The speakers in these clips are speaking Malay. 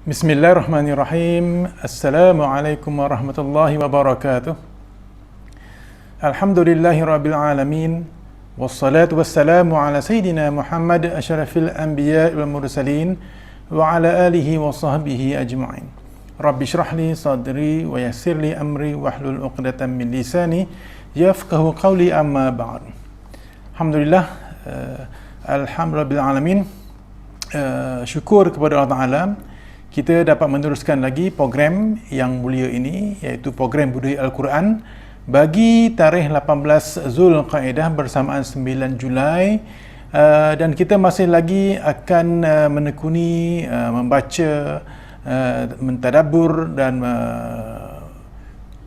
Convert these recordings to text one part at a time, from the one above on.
Bismillahirrahmanirrahim. Assalamualaikum warahmatullahi wabarakatuh. Alhamdulillahi rabbil alamin. Wassalatu wassalamu ala Sayyidina Muhammad asyrafil anbiya wal mursalin wa ala alihi wa sahbihi ajma'in. Rabbi shrah li sadri wa yassir li amri wahlul 'uqdatam min lisani yafqahu qawli, amma ba'd. Alhamdulillah, alhamdulillah alamin. Syukur kepada Allah Ta'ala, kita dapat meneruskan lagi program yang mulia ini, iaitu program Budaya Al-Quran bagi tarikh 18 Zulqa'dah bersamaan 9 Julai, dan kita masih lagi akan menekuni, membaca, mentadabbur dan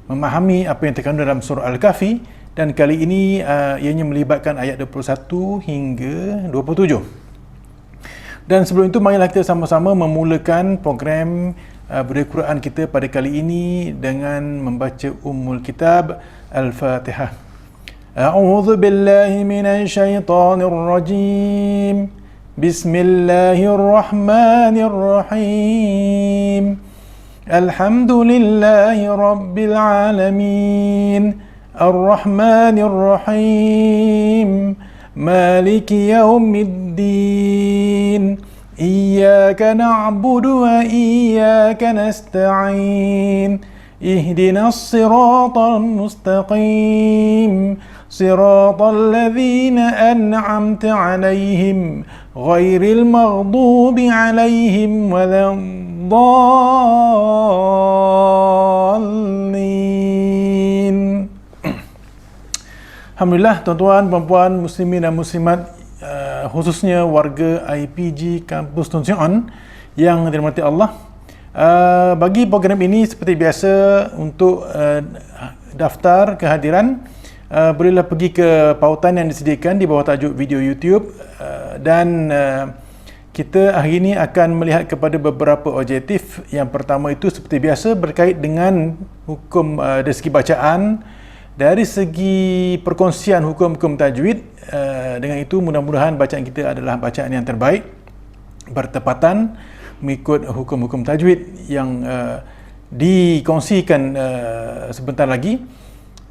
memahami apa yang terkandung dalam surah Al-Kahfi, dan kali ini ianya melibatkan ayat 21 hingga 27. Dan sebelum itu, marilah kita sama-sama memulakan program Budaya Quran kita pada kali ini dengan membaca Ummul Kitab Al-Fatihah. A'udzu billahi minasy syaithanir rajim. Bismillahirrahmanirrahim. Alhamdulillahi rabbil alamin. Ar-Rahmanir Rahim. Maliki yaumiddin. Iyyaka na'budu wa iyyaka nasta'in. Ihdinas siratal mustaqim. Siratal ladzina an'amta 'alaihim ghairil maghdubi 'alaihim waladdallin. Alhamdulillah, tuan-tuan, puan-puan, muslimin dan muslimat, khususnya warga IPG Kampus Tun Syion yang dirahmati Allah. Bagi program ini, seperti biasa, untuk daftar kehadiran, bolehlah pergi ke pautan yang disediakan di bawah tajuk video YouTube, dan kita hari ini akan melihat kepada beberapa objektif. Yang pertama itu, seperti biasa, berkait dengan hukum dari segi bacaan, dari segi perkongsian hukum-hukum tajwid. Dengan itu, mudah-mudahan bacaan kita adalah bacaan yang terbaik, bertepatan mengikut hukum-hukum tajwid yang dikongsikan sebentar lagi.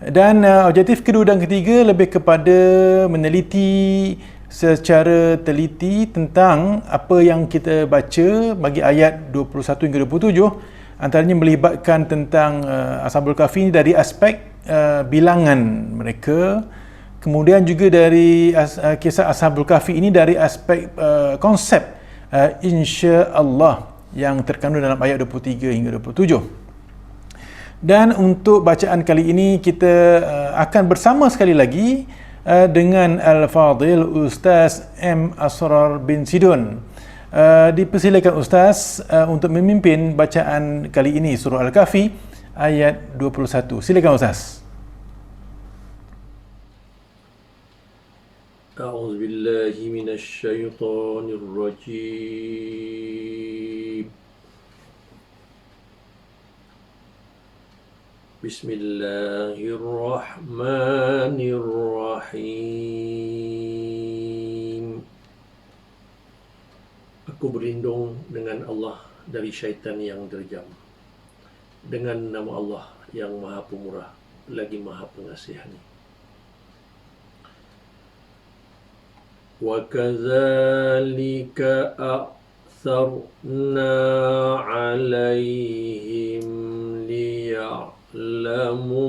Dan objektif kedua dan ketiga lebih kepada meneliti secara teliti tentang apa yang kita baca bagi ayat 21 hingga 27, antaranya melibatkan tentang Ashabul Kahfi dari aspek bilangan mereka, kemudian juga dari kisah Ashabul Kahfi ini dari aspek konsep insya-Allah yang terkandung dalam ayat 23 hingga 27. Dan untuk bacaan kali ini, kita akan bersama sekali lagi dengan Al-Fadhil Ustaz M. Asrar bin Sidon. Dipersilakan Ustaz untuk memimpin bacaan kali ini, surah Al-Kahfi ayat 21. Silakan Ustaz. A'udzu billahi minasy syaithanir rajim. Bismillahirrahmanirrahim. Aku berlindung dengan Allah dari syaitan yang derjam. Dengan nama Allah yang Maha Pemurah lagi Maha Pengasihani. Wa kadzalika a'tharna 'alaihim liya'lamu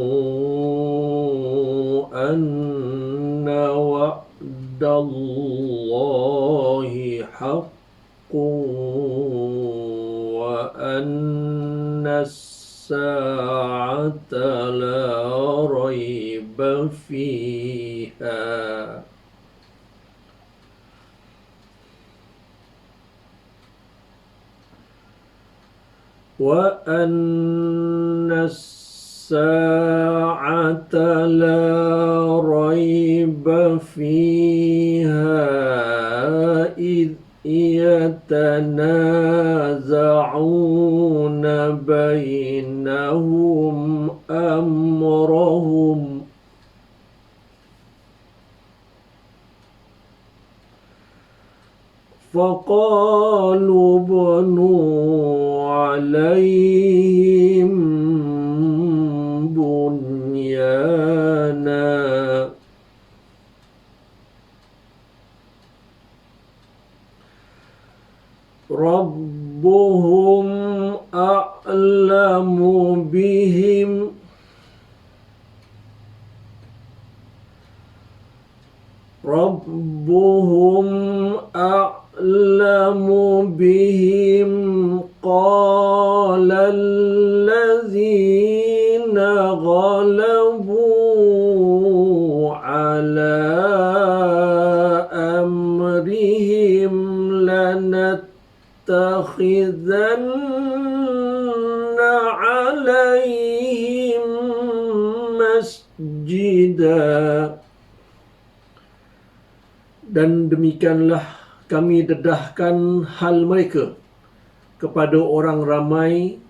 anna wa'dallahi haqqun wa anna as-sa'ata la rayba fiha. Wa anna as-sa'ata la rayba fiha idh yatanaza'una bainahum amrahum فقالوا بنوا عليهم بنيانا ربهم أعلم بهم ربهم أعلم بهم قال الذين غلبوا على أمرهم لنتخذن عليهم مسجدا. Dan demikianlah kami dedahkan hal mereka kepada orang ramai,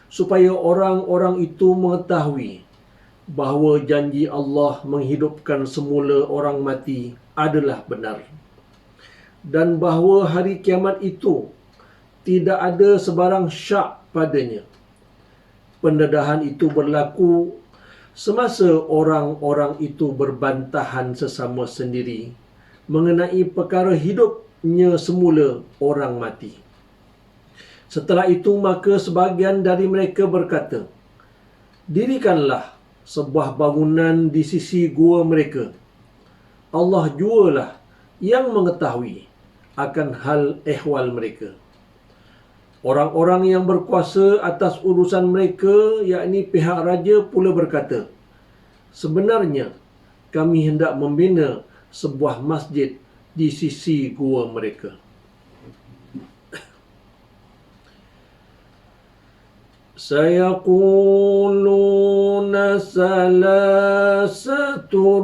supaya orang-orang itu mengetahui bahawa janji Allah menghidupkan semula orang mati adalah benar, dan bahawa hari kiamat itu tidak ada sebarang syak padanya. Pendedahan itu berlaku semasa orang-orang itu berbantahan sesama sendiri mengenai perkara hidupnya semula orang mati. Setelah itu maka sebahagian dari mereka berkata, dirikanlah sebuah bangunan di sisi gua mereka. Allah jualah yang mengetahui akan hal ehwal mereka. Orang-orang yang berkuasa atas urusan mereka, yakni pihak raja, pula berkata, sebenarnya kami hendak membina sebuah masjid di sisi gua mereka. Sayaquluna salasatur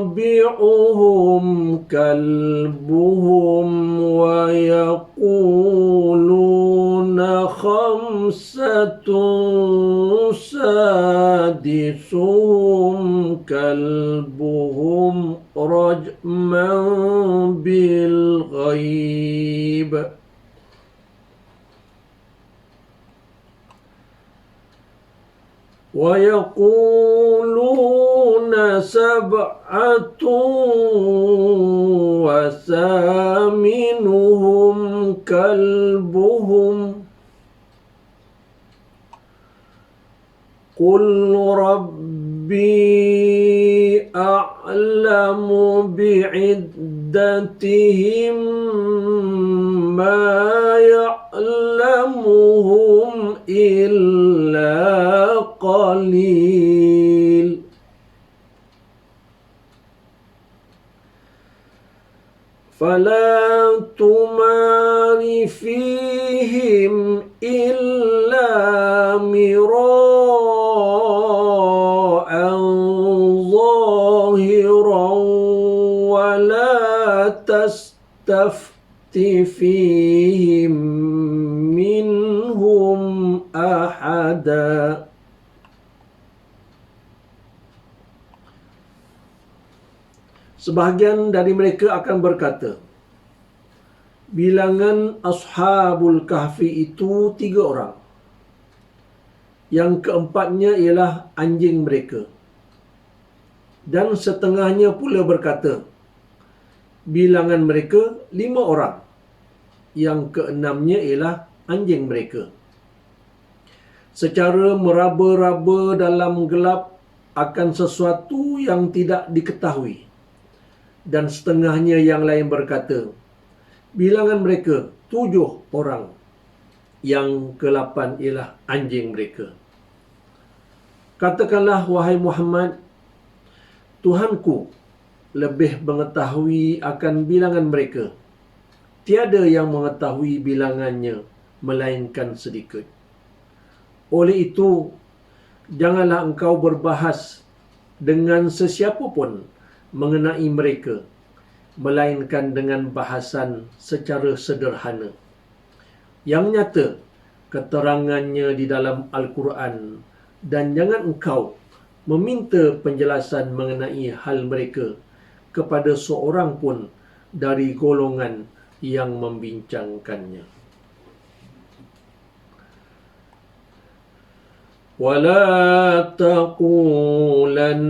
rabi'uhum kalbuhum wa yaquluna khamsatun sadisuhum kalbuhum rajman bil ghaib. وَيَقُولُونَ سَبْعَةٌ وَثَامِنُهُمْ كَلْبُهُمْ قُلْ رَبِّي أَعْلَمُ بِعِدَّتِهِمْ مَا يَعْلَمُهُمْ إِلَّا قَلِيلٌ فَلَا تُمَارِ فِيهِمْ إِلَّا مِرَاءً ظَاهِرًا وَلَا تَسْتَفْتِ فِيهِمْ مِنْهُمْ أَحَدًا. Sebahagian dari mereka akan berkata, bilangan Ashabul Kahfi itu 3 orang. Yang keempatnya ialah anjing mereka. Dan setengahnya pula berkata, bilangan mereka 5 orang. Yang keenamnya ialah anjing mereka. Secara meraba-raba dalam gelap akan sesuatu yang tidak diketahui. Dan setengahnya yang lain berkata, bilangan mereka 7 orang. Yang ke-8 ialah anjing mereka. Katakanlah, wahai Muhammad, Tuhanku lebih mengetahui akan bilangan mereka. Tiada yang mengetahui bilangannya, melainkan sedikit. Oleh itu, janganlah engkau berbahas dengan sesiapa pun mengenai mereka, melainkan dengan bahasan secara sederhana. Yang nyata keterangannya di dalam Al-Quran, dan jangan engkau meminta penjelasan mengenai hal mereka kepada seorang pun dari golongan yang membincangkannya. ولا تقولن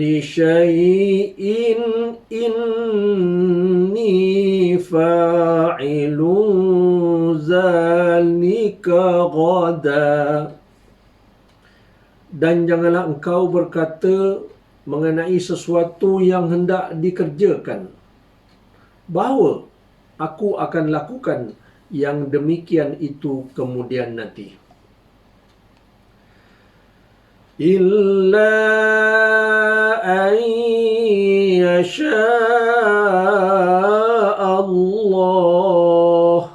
لشيء إني فاعل ذلك غدا. Dan janganlah engkau berkata mengenai sesuatu yang hendak dikerjakan, bahawa aku akan lakukan yang demikian itu kemudian nanti. Illa an yasha Allah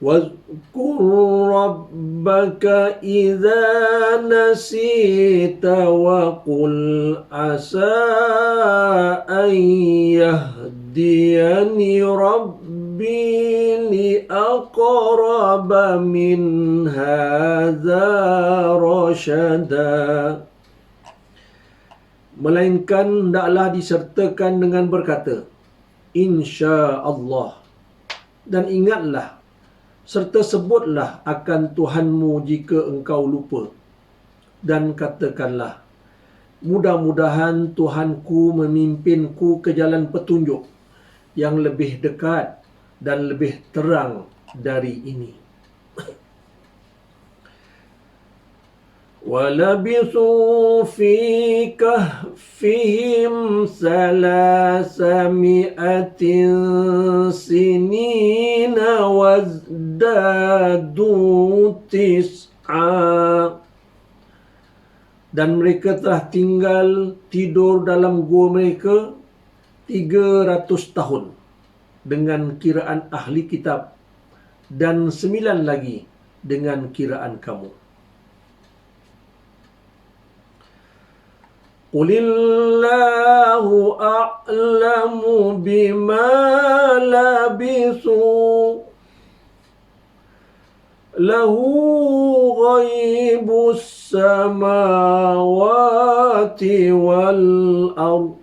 واذكر ربك إذا نسيت وقل عسى أن يهديني ربي لأقرب من هذا رشدا. Melainkan hendaklah disertakan dengan berkata, insya Allah. Dan ingatlah, serta sebutlah akan Tuhanmu jika engkau lupa. Dan katakanlah, mudah-mudahan Tuhanku memimpinku ke jalan petunjuk yang lebih dekat dan lebih terang dari ini. وَلَبِثُوا فِي كَهْفِهِمْ 300 سِنِينَ وَازْدَادُوا 9. Dan mereka telah tidur dalam gua mereka 300 tahun dengan kiraan ahli kitab, dan 9 lagi dengan kiraan kamu. Qulillahu a'lamu bima labithu lahu ghaibus samawati wal ard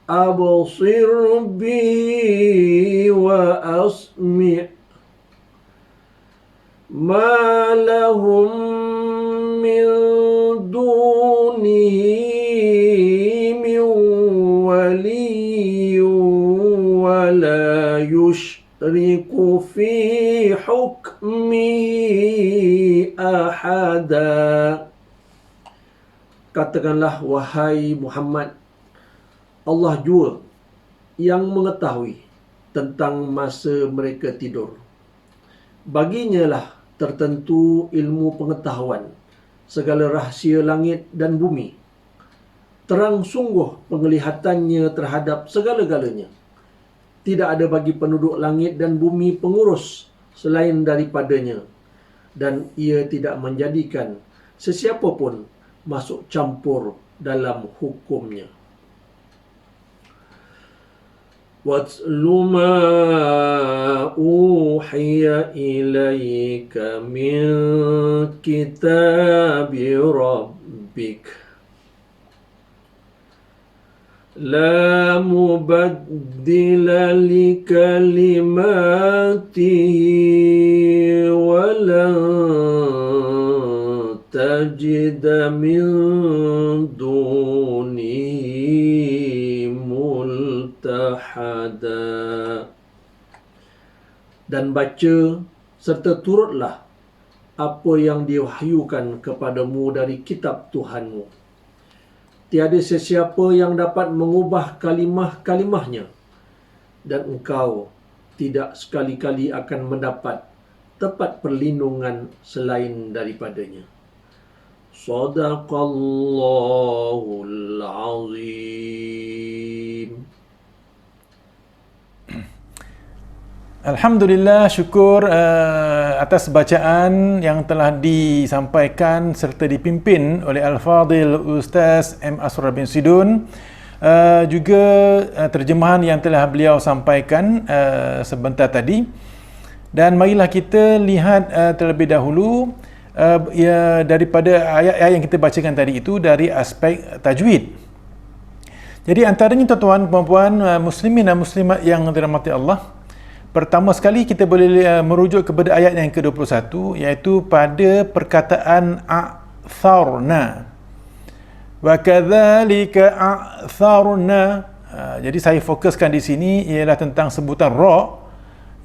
absir bihi wa asmi' ma lahum min dunihi min waliyyin wa la yushriku fi hukmihi ahada. Katakanlah, wahai Muhammad, Allah jua yang mengetahui tentang masa mereka tidur. Baginya lah tertentu ilmu pengetahuan segala rahsia langit dan bumi. Terang sungguh penglihatannya terhadap segala-galanya. Tidak ada bagi penduduk langit dan bumi pengurus selain daripadanya, dan ia tidak menjadikan sesiapa pun masuk campur dalam hukumnya. وَاتْلُ مَا أُوحِيَ إِلَيْكَ مِنْ كِتَابِ رَبِّكَ لَا مُبَدِّلَ لِكَلِمَاتِهِ وَلَنْ تَجِدَ مِنْ دُونِهِ multahada. Dan baca serta turutlah apa yang diwahyukan kepadamu dari kitab Tuhanmu. Tiada sesiapa yang dapat mengubah kalimah-kalimahnya, dan engkau tidak sekali-kali akan mendapat tempat perlindungan selain daripadanya. Sadaqallahul Azim. Alhamdulillah, syukur atas bacaan yang telah disampaikan serta dipimpin oleh Al-Fadhil Ustaz M. Asrar bin Sidun. Juga terjemahan yang telah beliau sampaikan sebentar tadi. Dan marilah kita lihat terlebih dahulu daripada ayat-ayat yang kita bacakan tadi itu dari aspek tajwid. Jadi antaranya tuan-tuan, puan-puan, muslimin dan muslimat yang dirahmati Allah, Pertama sekali kita boleh merujuk kepada ayat yang ke-21, iaitu pada perkataan a'tharna. Wa kadzalika a'tharna. Jadi saya fokuskan di sini ialah tentang sebutan ra,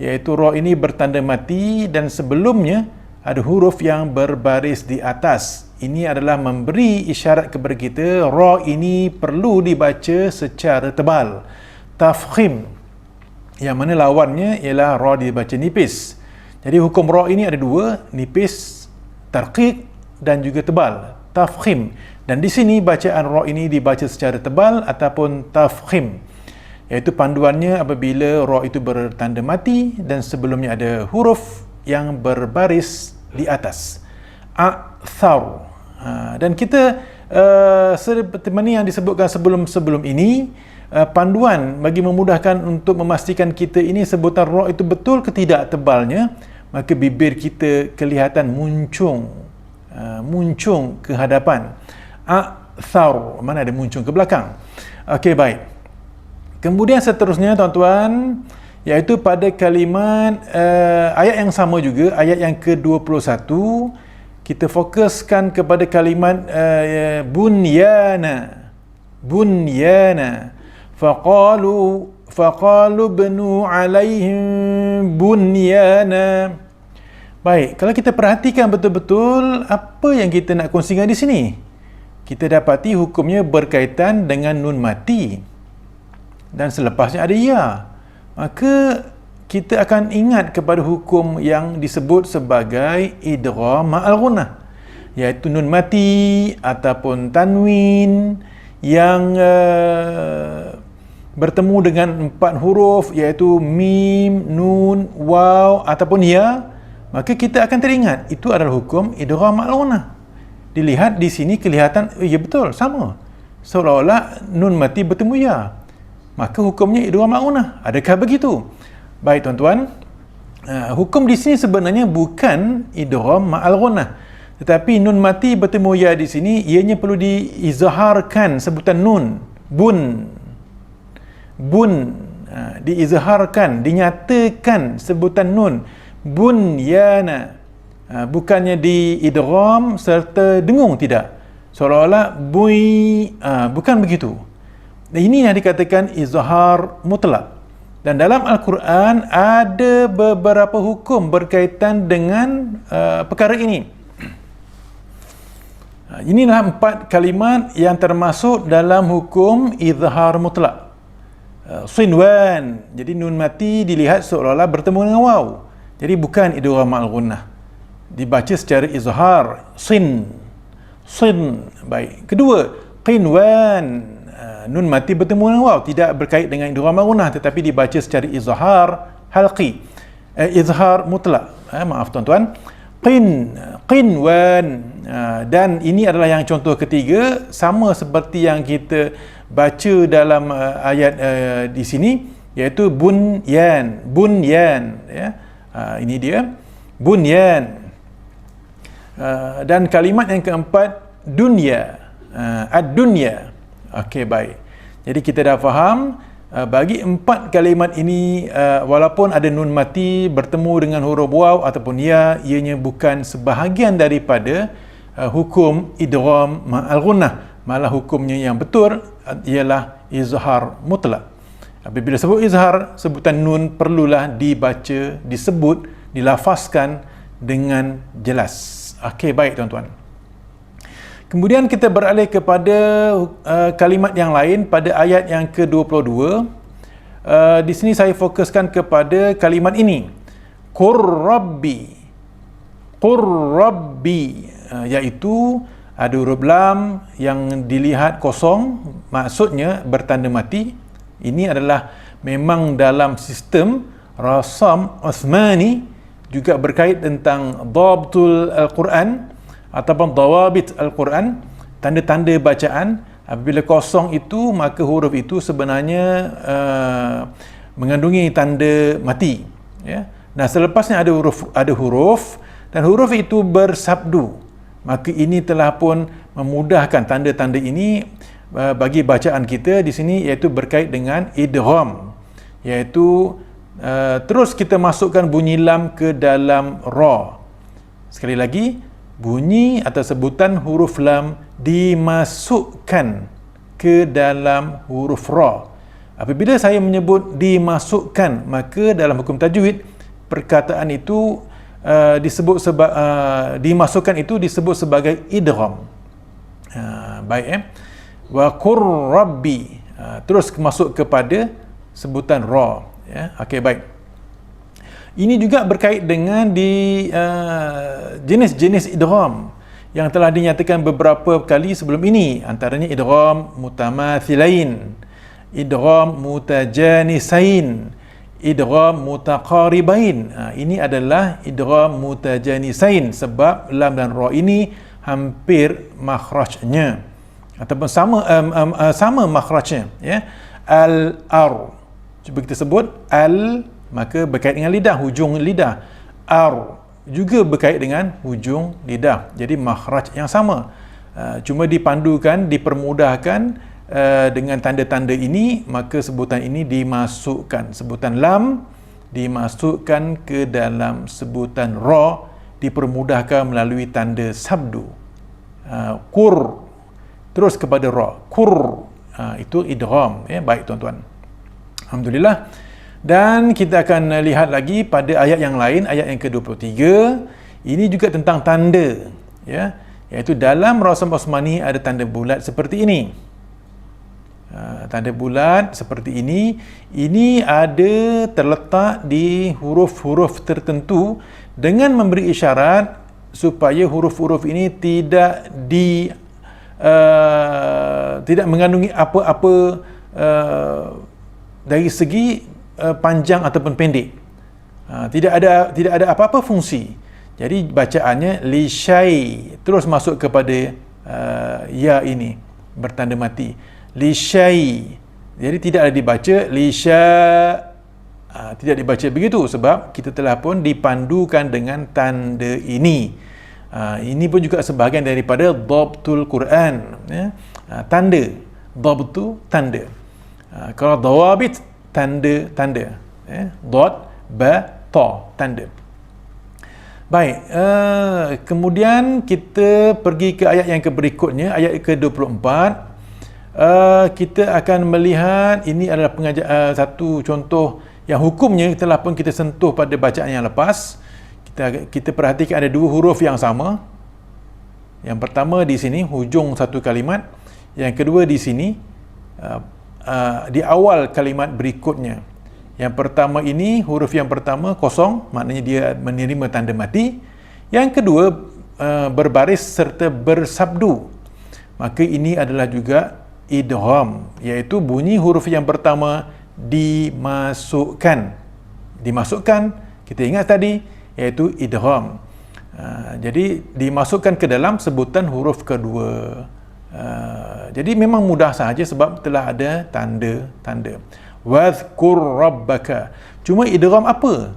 iaitu ra ini bertanda mati dan sebelumnya ada huruf yang berbaris di atas. Ini adalah memberi isyarat kepada kita ra ini perlu dibaca secara tebal. Tafkhim, yang mana lawannya ialah ra dibaca nipis. Jadi hukum ra ini ada dua, nipis, tarqiq dan juga tebal, tafkhim. Dan di sini bacaan ra ini dibaca secara tebal ataupun tafkhim, iaitu panduannya apabila ra itu bertanda mati dan sebelumnya ada huruf yang berbaris di atas. A'thar. Dan kita seperti mana yang disebutkan sebelum ini, panduan bagi memudahkan untuk memastikan kita ini sebutan ra itu betul ke tidak tebalnya, maka bibir kita kelihatan muncung ke hadapan. A'thar, mana ada muncung ke belakang. Okey, baik. Kemudian seterusnya tuan-tuan, iaitu pada kalimat ayat yang sama juga, ayat yang ke-21, kita fokuskan kepada kalimat bunyana. Faqalu bnu alaihim bunyana. Baik, kalau kita perhatikan betul-betul apa yang kita nak kongsikan di sini, kita dapati hukumnya berkaitan dengan nun mati dan selepasnya ada ya. Maka kita akan ingat kepada hukum yang disebut sebagai idgham ma'al ghunnah, iaitu nun mati ataupun tanwin yang bertemu dengan 4 huruf, iaitu mim, nun, waw ataupun ya, maka kita akan teringat itu adalah hukum idgham ma'al ghunnah. Dilihat di sini kelihatan, ya betul, sama. Seolah-olah nun mati bertemu ya. Maka hukumnya idgham ma'al ghunnah. Adakah begitu? Baik tuan-tuan, hukum di sini sebenarnya bukan idgham ma'al ghunnah, tetapi nun mati bertemu ya di sini ianya perlu diizharkan sebutan nun, bun, diizharkan, dinyatakan sebutan nun, bunyana. Bukannya diidgham serta dengung, tidak. Seolah-olah bukan begitu. Ini yang dikatakan izhar mutlak. Dan dalam Al-Quran ada beberapa hukum berkaitan dengan perkara ini. Inilah 4 kalimat yang termasuk dalam hukum izhar mutlak. Sinwan, jadi nun mati dilihat seolah-olah bertemu dengan waw. Jadi bukan idgham ma'al ghunnah, dibaca secara izhar, sin. Baik. Kedua, qinwan, nun mati bertemu dengan waw, tidak berkait dengan idgham ma'al ghunnah tetapi dibaca secara izhar halqi, izhar mutlak. Maaf tuan-tuan, qinwan. Dan ini adalah yang contoh ketiga, sama seperti yang kita baca dalam ayat di sini, iaitu bunyan, ya. Ini dia bunyan. Dan kalimat yang keempat dunya, ad-dunya. Okey, baik. Jadi kita dah faham, bagi 4 kalimat ini walaupun ada nun mati bertemu dengan huruf waw ataupun ya, ianya bukan sebahagian daripada hukum idgham ma'al ghunnah. Malah hukumnya yang betul ialah izhar mutlak. Apabila sebut izhar, sebutan nun perlulah dibaca, disebut, dilafazkan dengan jelas. Okey, baik tuan-tuan. Kemudian kita beralih kepada kalimat yang lain pada ayat yang ke-22. Di sini saya fokuskan kepada kalimat ini. Qur Rabbi, iaitu ada huruf lam yang dilihat kosong, maksudnya bertanda mati. Ini adalah memang dalam sistem rasam Uthmani, juga berkait tentang dhabtul Al-Quran ataupun dawabit Al-Quran, tanda-tanda bacaan. Apabila kosong itu, maka huruf itu sebenarnya mengandungi tanda mati, ya. Nah, selepasnya ada huruf dan huruf itu bersabdu, maka ini telah pun memudahkan tanda-tanda ini bagi bacaan kita di sini, iaitu berkait dengan idgham, iaitu Terus kita masukkan bunyi lam ke dalam ra. Sekali lagi, bunyi atau sebutan huruf lam dimasukkan ke dalam huruf ra. Apabila saya menyebut dimasukkan, maka dalam hukum tajwid perkataan itu dimasukkan itu disebut sebagai idgham. Baik, wa qur rabbi, terus masuk kepada sebutan ra, ya. Okey, baik. Ini juga berkait dengan jenis-jenis idgham yang telah dinyatakan beberapa kali sebelum ini, antaranya idgham mutamathilain, idgham mutajanisain, idgham mutaqaribain. Ini adalah idgham mutajanisain sebab lam dan ra ini hampir makhrajnya ataupun sama makhrajnya, ya. Al-ar, cuba kita sebut al, maka berkait dengan lidah, hujung lidah. Ar juga berkait dengan hujung lidah, jadi makhraj yang sama, cuma dipandukan, dipermudahkan dengan tanda-tanda ini, maka sebutan ini dimasukkan, sebutan lam dimasukkan ke dalam sebutan ra, dipermudahkan melalui tanda sabdu. Qur, terus kepada ra, qur, itu idgham, ya. Baik tuan-tuan, alhamdulillah. Dan kita akan lihat lagi pada ayat yang lain, ayat yang ke-23. Ini juga tentang tanda, ya, iaitu dalam Rasam Osmani ada tanda bulat seperti ini. Tanda bulat seperti ini ada terletak di huruf-huruf tertentu dengan memberi isyarat supaya huruf-huruf ini tidak mengandungi apa-apa dari segi panjang ataupun pendek. Tidak ada apa-apa fungsi. Jadi bacaannya li syai, terus masuk kepada ya ini bertanda mati, li syai. Jadi tidak ada dibaca li sya, tidak dibaca begitu sebab kita telah pun dipandukan dengan tanda ini. Ini pun juga sebahagian daripada dhabtul Quran, ya. Tanda, dhabtu tanda. Kalau dawabit, tanda, ya. Dot, ba, ta, tanda. Baik, kemudian kita pergi ke ayat yang berikutnya, ayat ke-24. Kita akan melihat ini adalah satu contoh yang hukumnya telah pun kita sentuh pada bacaan yang lepas. Kita perhatikan ada dua huruf yang sama. Yang pertama di sini hujung satu kalimat, yang kedua di sini di awal kalimat berikutnya. Yang pertama ini, huruf yang pertama kosong, maknanya dia menerima tanda mati. Yang kedua berbaris serta bersabdu, maka ini adalah juga idgham, iaitu bunyi huruf yang pertama dimasukkan, kita ingat tadi, iaitu idgham. Jadi dimasukkan ke dalam sebutan huruf kedua. Jadi memang mudah sahaja sebab telah ada tanda-tanda. Wadhkur rabbaka. Cuma idgham apa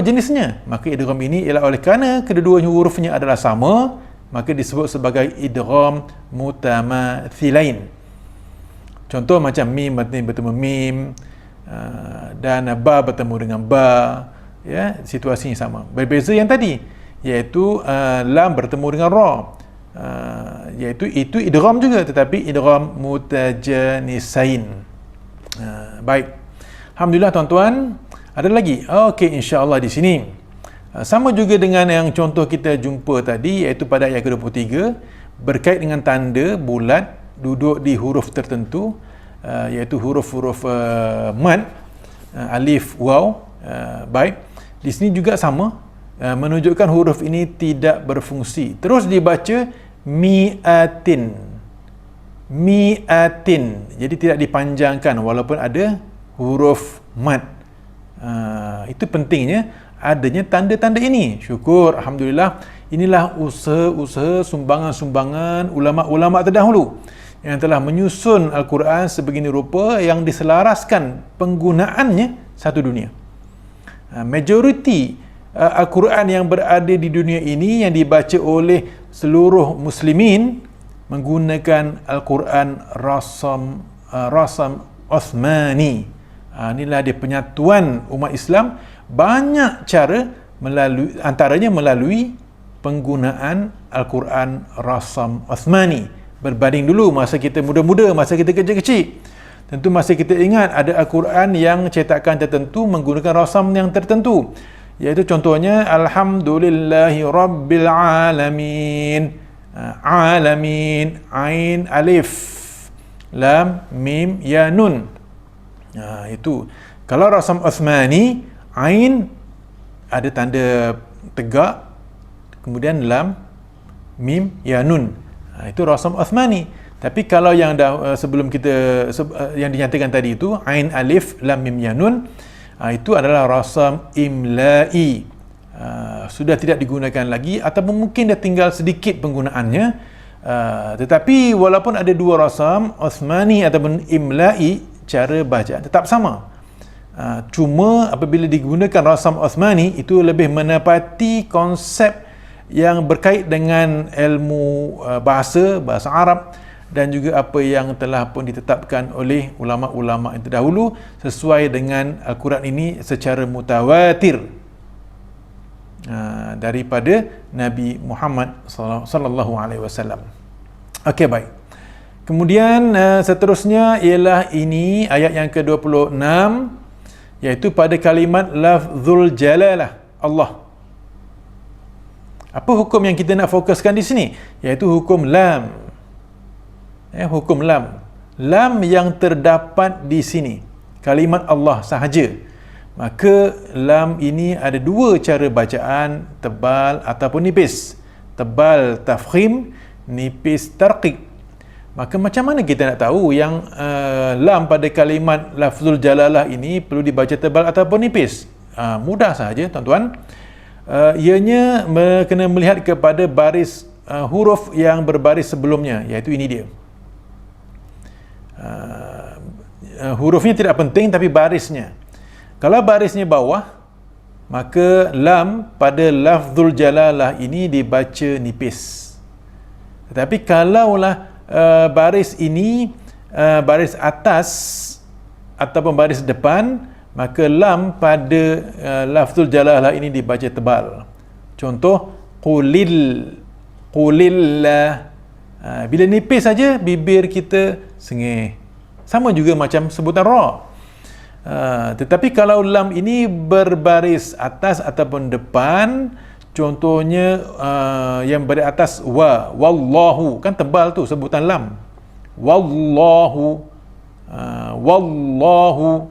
jenisnya? Maka idgham ini ialah oleh kerana kedua hurufnya adalah sama, maka disebut sebagai idgham mutamathilain. Contoh macam mim bertemu mim, dan ba bertemu dengan ba, ya, situasinya sama. Berbeza yang tadi, iaitu lam bertemu dengan ra, iaitu itu idgham juga, tetapi idgham mutajanisain. Baik, alhamdulillah tuan-tuan. Ada lagi? Okey, insya-Allah di sini sama juga dengan yang contoh kita jumpa tadi, iaitu pada ayat ke-23 berkait dengan tanda bulat duduk di huruf tertentu, iaitu huruf-huruf mad, alif, waw. Baik, di sini juga sama, menunjukkan huruf ini tidak berfungsi. Terus dibaca mi'atin. Jadi tidak dipanjangkan walaupun ada huruf mad. Itu pentingnya adanya tanda-tanda ini. Syukur, alhamdulillah. Inilah usaha sumbangan-sumbangan ulama-ulama terdahulu yang telah menyusun Al-Quran sebegini rupa yang diselaraskan penggunaannya satu dunia. Majoriti Al-Quran yang berada di dunia ini yang dibaca oleh seluruh muslimin menggunakan Al-Quran rasam Osmani. Inilah dia penyatuan umat Islam. Banyak cara, antaranya melalui penggunaan Al-Quran rasam Uthmani. Berbanding dulu masa kita muda-muda, masa kita kecil-kecil, tentu masih kita ingat ada Al-Quran yang cetakan tertentu menggunakan rasam yang tertentu, iaitu contohnya Alhamdulillahi Rabbil Alamin. Alamin, Ain, Alif, Lam, Mim, Ya, Nun. Itu. Kalau rasam Uthmani, Ain ada tanda tegak, kemudian Lam, Mim, Ya, Nun. Itu rasam Uthmani. Tapi kalau yang sebelum kita yang dinyatakan tadi itu Ain, Alif, Lam, Mim, Ya, Nun, itu adalah rasam imla'i. Sudah tidak digunakan lagi ataupun mungkin dah tinggal sedikit penggunaannya. Tetapi walaupun ada dua rasam Uthmani ataupun imla'i, cara bacaan tetap sama. Cuma apabila digunakan rasam Uthmani itu lebih menepati konsep yang berkait dengan ilmu bahasa Arab dan juga apa yang telah pun ditetapkan oleh ulama-ulama yang terdahulu sesuai dengan Al-Quran ini secara mutawatir daripada Nabi Muhammad sallallahu alaihi wasallam. Okey, baik. Kemudian seterusnya ialah ini ayat yang ke-26, iaitu pada kalimat lafzul jalalah Allah. Apa hukum yang kita nak fokuskan di sini? Iaitu hukum lam. Hukum lam. Lam yang terdapat di sini, kalimat Allah sahaja. Maka lam ini ada dua cara bacaan, tebal ataupun nipis. Tebal tafkhim, nipis tarqiq. Maka macam mana kita nak tahu yang lam pada kalimat lafzul jalalah ini perlu dibaca tebal ataupun nipis? Mudah sahaja tuan-tuan. Ianya kena melihat kepada baris huruf yang berbaris sebelumnya, iaitu ini dia. Hurufnya tidak penting, tapi barisnya. Kalau barisnya bawah, maka lam pada lafzul jalalah ini dibaca nipis. Tetapi kalaulah baris ini baris atas ataupun baris depan, maka lam pada lafzul jalalah ini dibaca tebal. Contoh qulillah. Bila nipis saja bibir kita sengih. Sama juga macam sebutan ra. Tetapi kalau lam ini berbaris atas ataupun depan, contohnya yang berada atas wallahu, kan tebal tu sebutan lam. Wallahu, wallahu.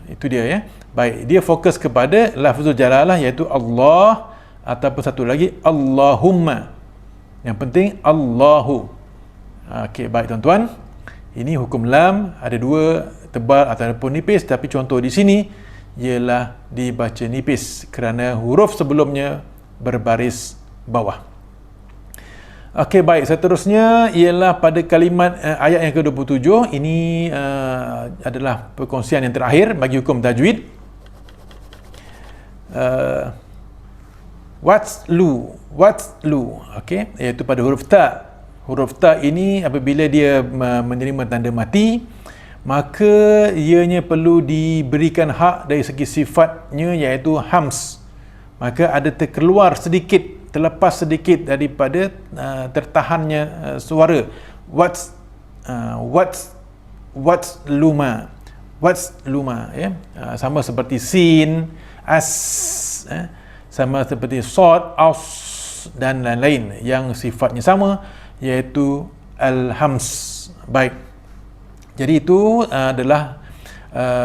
Itu dia ya. Baik, dia fokus kepada lafzul jalalah, iaitu Allah ataupun satu lagi Allahumma. Yang penting Allahu. Okey, baik tuan-tuan. Ini hukum lam, ada dua, tebal ataupun nipis, tapi contoh di sini ialah dibaca nipis kerana huruf sebelumnya berbaris bawah. Okey, baik, seterusnya ialah pada kalimat ayat yang ke-27. Ini adalah perkongsian yang terakhir bagi hukum tajwid. Watslu, okey, iaitu pada huruf ta. Huruf ta ini apabila dia menerima tanda mati, maka ianya perlu diberikan hak dari segi sifatnya, iaitu hams. Maka ada terkeluar sedikit, terlepas sedikit daripada tertahannya suara. Watsluma, ya. Sama seperti sin, as, sama seperti sod, aus dan lain-lain yang sifatnya sama, iaitu al-hams. Baik. Jadi itu adalah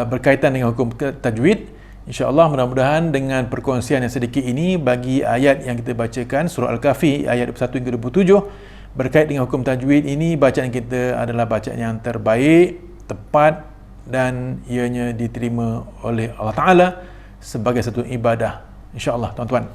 berkaitan dengan hukum tajwid. InsyaAllah mudah-mudahan dengan perkongsian yang sedikit ini bagi ayat yang kita bacakan, surah Al-Kahfi ayat 21 hingga 27, berkait dengan hukum tajwid ini, bacaan kita adalah bacaan yang terbaik, tepat dan ianya diterima oleh Allah Ta'ala sebagai satu ibadah. InsyaAllah tuan-tuan.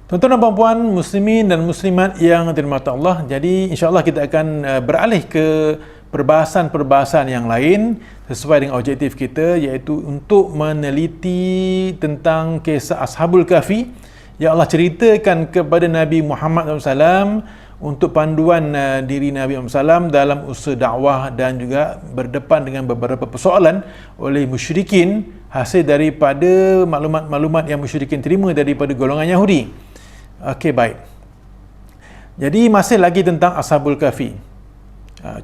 Tuan-tuan dan puan-puan, muslimin dan muslimat yang dirahmati Allah, jadi insyaAllah kita akan beralih ke perbahasan-perbahasan yang lain sesuai dengan objektif kita, iaitu untuk meneliti tentang kisah Ashabul Kahfi yang Allah ceritakan kepada Nabi Muhammad SAW untuk panduan diri Nabi Muhammad SAW dalam usaha dakwah dan juga berdepan dengan beberapa persoalan oleh musyrikin hasil daripada maklumat-maklumat yang musyrikin terima daripada golongan Yahudi. Okey, baik. Jadi masih lagi tentang Ashabul Kahfi.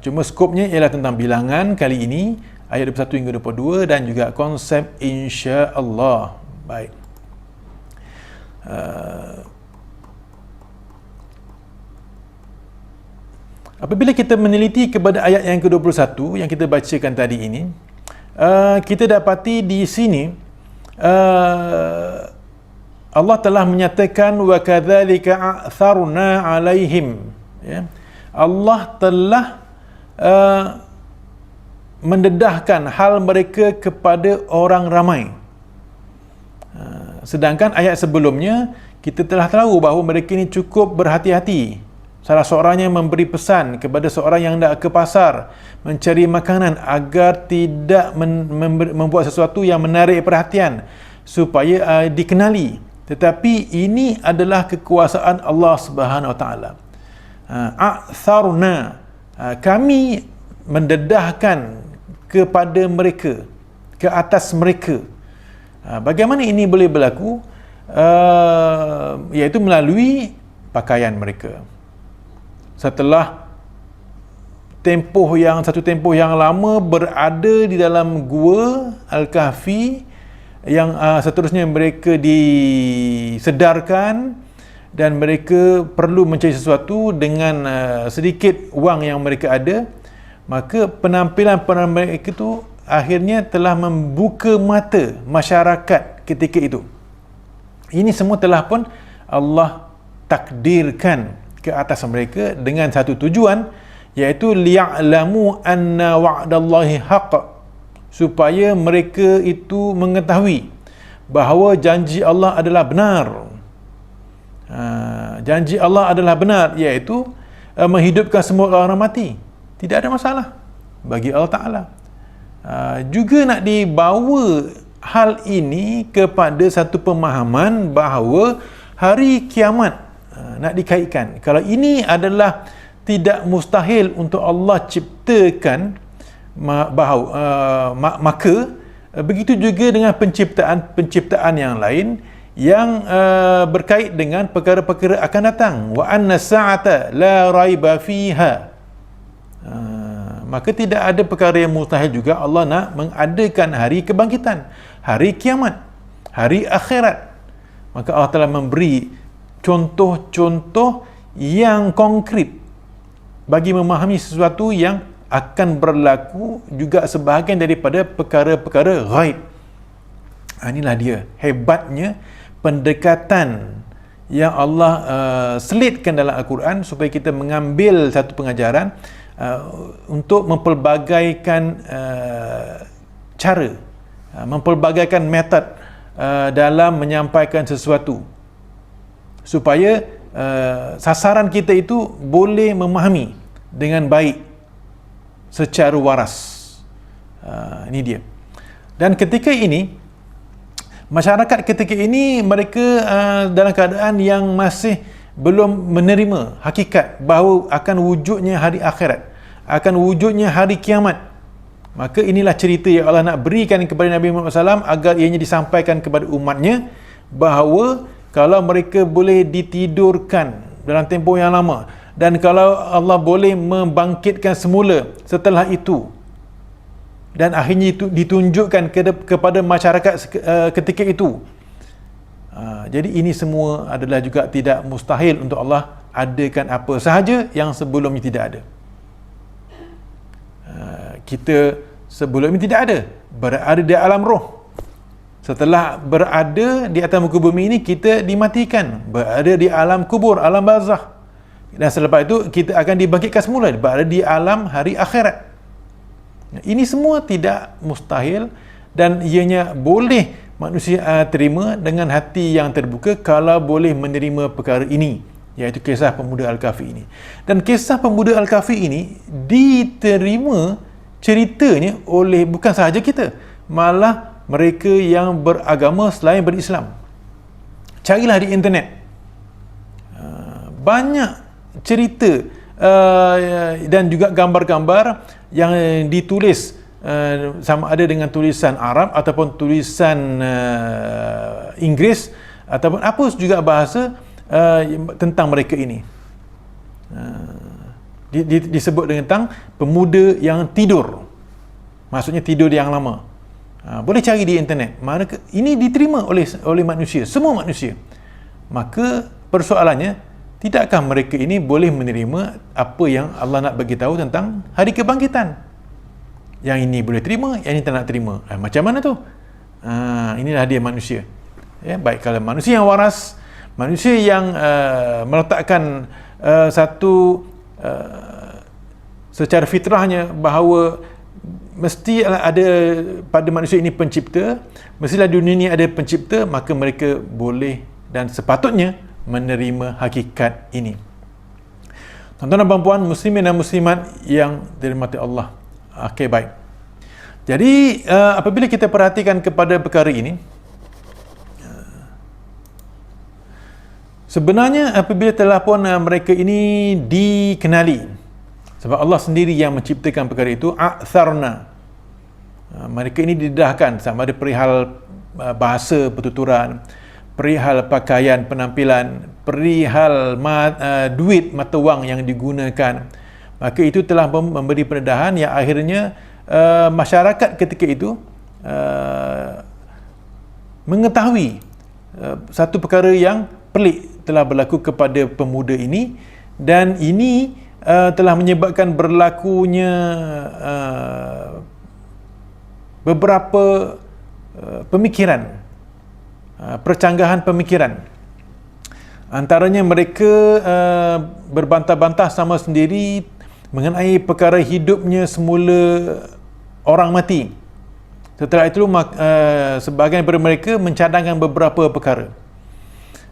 Cuma skopnya ialah tentang bilangan kali ini, ayat 21 hingga 22 dan juga konsep insya-Allah. Baik. Apabila kita meneliti kepada ayat yang ke-21 yang kita bacakan tadi ini, kita dapati di sini Allah telah menyatakan wa kadzalika a'tharna 'alaihim, ya. Allah telah mendedahkan hal mereka kepada orang ramai. Sedangkan ayat sebelumnya kita telah tahu bahawa mereka ini cukup berhati-hati. Salah seorangnya memberi pesan kepada seorang yang hendak ke pasar mencari makanan agar tidak membuat sesuatu yang menarik perhatian supaya dikenali. Tetapi ini adalah kekuasaan Allah Subhanahu Wa Taala. A'tharna, kami mendedahkan kepada mereka, ke atas mereka. Bagaimana ini boleh berlaku? Iaitu melalui pakaian mereka. Setelah satu tempoh yang lama berada di dalam gua Al-Kahfi, yang seterusnya mereka disedarkan dan mereka perlu mencari sesuatu dengan sedikit wang yang mereka ada, maka penampilan mereka itu akhirnya telah membuka mata masyarakat ketika itu. Ini semua telah pun Allah takdirkan ke atas mereka dengan satu tujuan, iaitu liya'lamu anna wa'dallahi haqq, supaya mereka itu mengetahui bahawa janji Allah adalah benar. Janji Allah adalah benar, iaitu menghidupkan semua orang mati. Tidak ada masalah bagi Allah Ta'ala. Juga nak dibawa hal ini kepada satu pemahaman bahawa hari kiamat nak dikaitkan. Kalau ini adalah tidak mustahil untuk Allah ciptakan, maka begitu juga dengan penciptaan yang lain yang berkait dengan perkara-perkara akan datang. Wa anna sa'ata la raiba fiha. Maka tidak ada perkara yang mustahil juga Allah nak mengadakan hari kebangkitan, hari kiamat, hari akhirat. Maka Allah telah memberi contoh-contoh yang konkret bagi memahami sesuatu yang akan berlaku, juga sebahagian daripada perkara-perkara ghaib. Inilah dia hebatnya pendekatan yang Allah selitkan dalam Al-Quran supaya kita mengambil satu pengajaran untuk mempelbagaikan cara, mempelbagaikan metod dalam menyampaikan sesuatu, supaya sasaran kita itu boleh memahami dengan baik secara waras. Ini dia. Dan ketika ini masyarakat ketika ini mereka dalam keadaan yang masih belum menerima hakikat bahawa akan wujudnya hari akhirat, akan wujudnya hari kiamat. Maka inilah cerita yang Allah nak berikan kepada Nabi Muhammad SAW agar ianya disampaikan kepada umatnya bahawa kalau mereka boleh ditidurkan dalam tempoh yang lama, dan kalau Allah boleh membangkitkan semula setelah itu, dan akhirnya itu ditunjukkan kepada masyarakat ketika itu. Jadi ini semua adalah juga tidak mustahil untuk Allah adakan apa sahaja yang sebelumnya tidak ada. Kita sebelum ini tidak ada, berada di alam roh. Setelah berada di atas muka bumi ini, kita dimatikan, berada di alam kubur, alam barzakh. Dan selepas itu kita akan dibangkitkan semula, berada di alam hari akhirat. Ini semua tidak mustahil, dan ianya boleh manusia terima dengan hati yang terbuka kalau boleh menerima perkara ini, iaitu kisah pemuda Al-Kahfi ini. Dan kisah pemuda Al-Kahfi ini diterima ceritanya oleh bukan sahaja kita, malah mereka yang beragama selain berislam. Carilah di internet, banyak cerita dan juga gambar-gambar yang ditulis sama ada dengan tulisan Arab ataupun tulisan Inggeris ataupun apa juga bahasa tentang mereka ini. Disebut tentang pemuda yang tidur, maksudnya tidur yang lama. Boleh cari di internet. Mana ini diterima oleh manusia, semua manusia. Maka persoalannya, tidakkah mereka ini boleh menerima apa yang Allah nak bagi tahu tentang hari kebangkitan? Yang ini boleh terima, yang ini tak nak terima. Macam mana tu? Inilah dia manusia. Ya, baik kalau manusia yang waras, manusia yang meletakkan satu secara fitrahnya bahawa mesti ada pada manusia ini pencipta, mestilah dunia ini ada pencipta, maka mereka boleh dan sepatutnya menerima hakikat ini. Tuan-tuan dan puan-puan, muslimin dan muslimat yang dirahmati Allah. Okey, baik. Jadi apabila kita perhatikan kepada perkara ini, sebenarnya apabila telah pun mereka ini dikenali, sebab Allah sendiri yang menciptakan perkara itu, a'tharna, mereka ini didedahkan sama ada perihal bahasa pertuturan, perihal pakaian penampilan, perihal duit mata wang yang digunakan, maka itu telah memberi pendedahan yang akhirnya masyarakat ketika itu mengetahui satu perkara yang pelik telah berlaku kepada pemuda ini, dan ini telah menyebabkan berlakunya beberapa pemikiran, percanggahan pemikiran. Antaranya mereka berbantah-bantah sama sendiri mengenai perkara hidupnya semula orang mati. Setelah itu sebahagian daripada mereka mencadangkan beberapa perkara.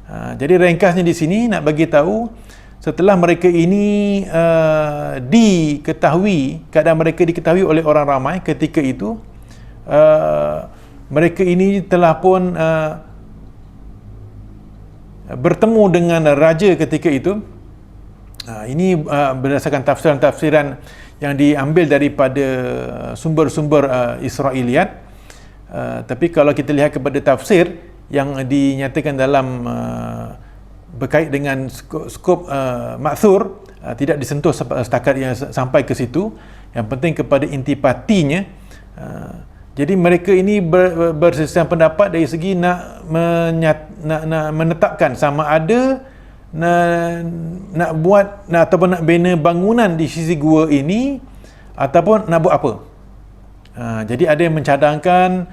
Jadi ringkasnya di sini nak bagi tahu, setelah mereka ini keadaan mereka diketahui oleh orang ramai ketika itu, mereka ini telah pun bertemu dengan raja ketika itu. Ini berdasarkan tafsiran-tafsiran yang diambil daripada sumber-sumber Israiliyat. Tapi kalau kita lihat kepada tafsir yang dinyatakan dalam berkait dengan skop ma'thur, tidak disentuh setakat yang sampai ke situ. Yang penting kepada intipatinya. Jadi mereka ini bersisian pendapat dari segi nak menetapkan sama ada nak buat ataupun nak bina bangunan di sisi gua ini ataupun nak buat apa. Jadi ada yang mencadangkan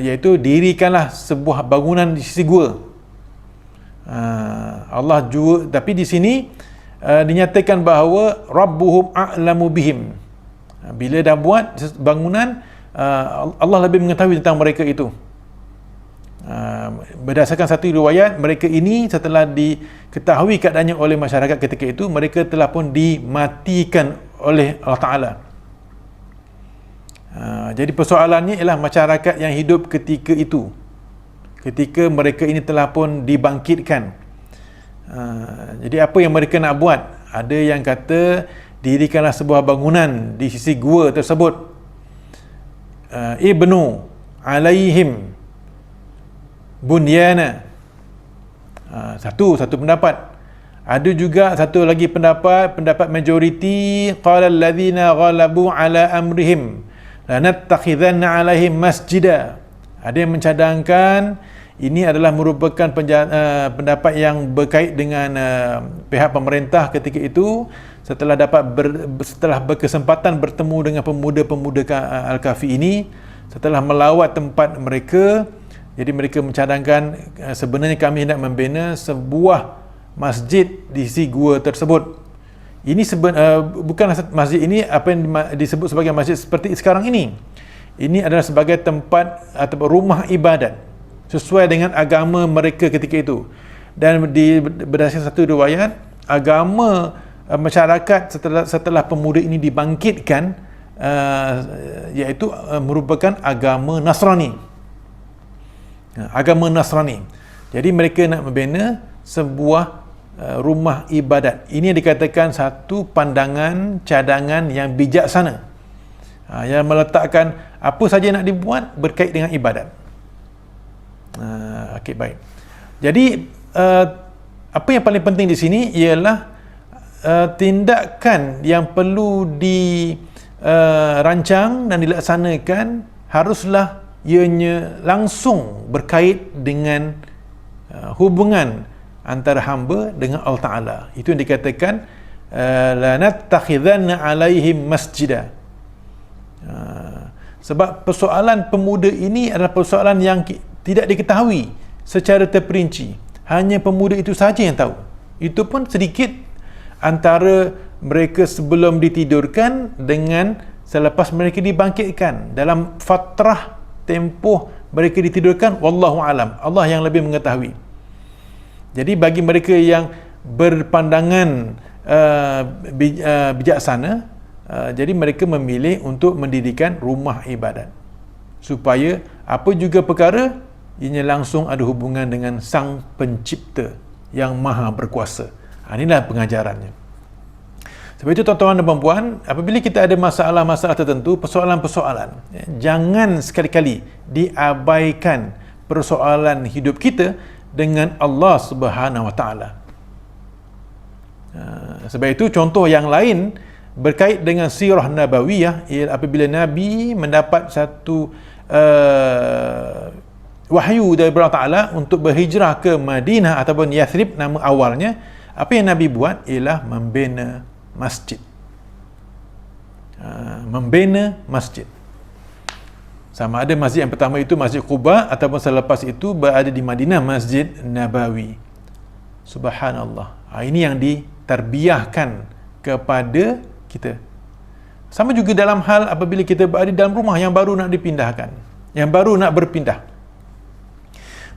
iaitu dirikanlah sebuah bangunan di sisi gua. Allah juga, tapi di sini dinyatakan bahawa Rabbuhum a'lamu bihim. Bila dah buat bangunan, Allah lebih mengetahui tentang mereka itu. Berdasarkan satu riwayat, mereka ini setelah diketahui keadaannya oleh masyarakat ketika itu, mereka telah pun dimatikan oleh Allah Ta'ala. Jadi persoalannya ialah masyarakat yang hidup ketika itu, ketika mereka ini telah pun dibangkitkan. Jadi apa yang mereka nak buat? Ada yang kata dirikanlah sebuah bangunan di sisi gua tersebut, ibnu alaihim bunyana. Satu pendapat. Ada juga satu lagi pendapat majoriti, qala allazina ghalabu ala amrihim lanattakhidhanna alaihim masjida. Ada yang mencadangkan ini adalah merupakan pendapat yang berkait dengan pihak pemerintah ketika itu, setelah berkesempatan bertemu dengan pemuda-pemuda Al-Kahfi ini, setelah melawat tempat mereka. Jadi mereka mencadangkan sebenarnya kami hendak membina sebuah masjid di sisi gua tersebut. Ini bukan masjid ini apa yang disebut sebagai masjid seperti sekarang ini. Ini adalah sebagai tempat atau rumah ibadat sesuai dengan agama mereka ketika itu. Dan berdasarkan satu riwayat, agama masyarakat setelah pemuda ini dibangkitkan, iaitu merupakan agama Nasrani. Agama Nasrani. Jadi mereka nak membina sebuah rumah ibadat. Ini yang dikatakan satu pandangan cadangan yang bijaksana, yang meletakkan apa saja nak dibuat berkait dengan ibadat. Okey, baik. Jadi apa yang paling penting di sini ialah tindakan yang perlu dirancang dan dilaksanakan haruslah ianya langsung berkait dengan hubungan antara hamba dengan Allah Ta'ala. Itu yang dikatakan la nattakhidhanna alaihim masjida. Sebab persoalan pemuda ini adalah persoalan yang tidak diketahui secara terperinci. Hanya pemuda itu saja yang tahu. Itu pun sedikit antara mereka sebelum ditidurkan dengan selepas mereka dibangkitkan. Dalam fatrah tempoh mereka ditidurkan, wallahu alam, Allah yang lebih mengetahui. Jadi bagi mereka yang berpandangan bijaksana, jadi mereka memilih untuk mendirikan rumah ibadat supaya apa juga perkara ianya langsung ada hubungan dengan Sang Pencipta yang Maha Berkuasa. Inilah pengajarannya. Sebab itu tuan-tuan dan puan-puan, apabila kita ada masalah-masalah tertentu, persoalan-persoalan, jangan sekali-kali diabaikan persoalan hidup kita dengan Allah Subhanahu Wa Taala. Sebab itu contoh yang lain berkait dengan sirah nabawiyah ialah apabila Nabi mendapat satu wahyu dari Allah Ta'ala untuk berhijrah ke Madinah ataupun Yathrib nama awalnya, apa yang Nabi buat ialah membina masjid. Membina masjid. Sama ada masjid yang pertama itu Masjid Quba ataupun selepas itu berada di Madinah Masjid Nabawi. Subhanallah. Ini yang ditarbiyahkan kepada kita. Sama juga dalam hal apabila kita berada dalam rumah yang baru nak dipindahkan, yang baru nak berpindah.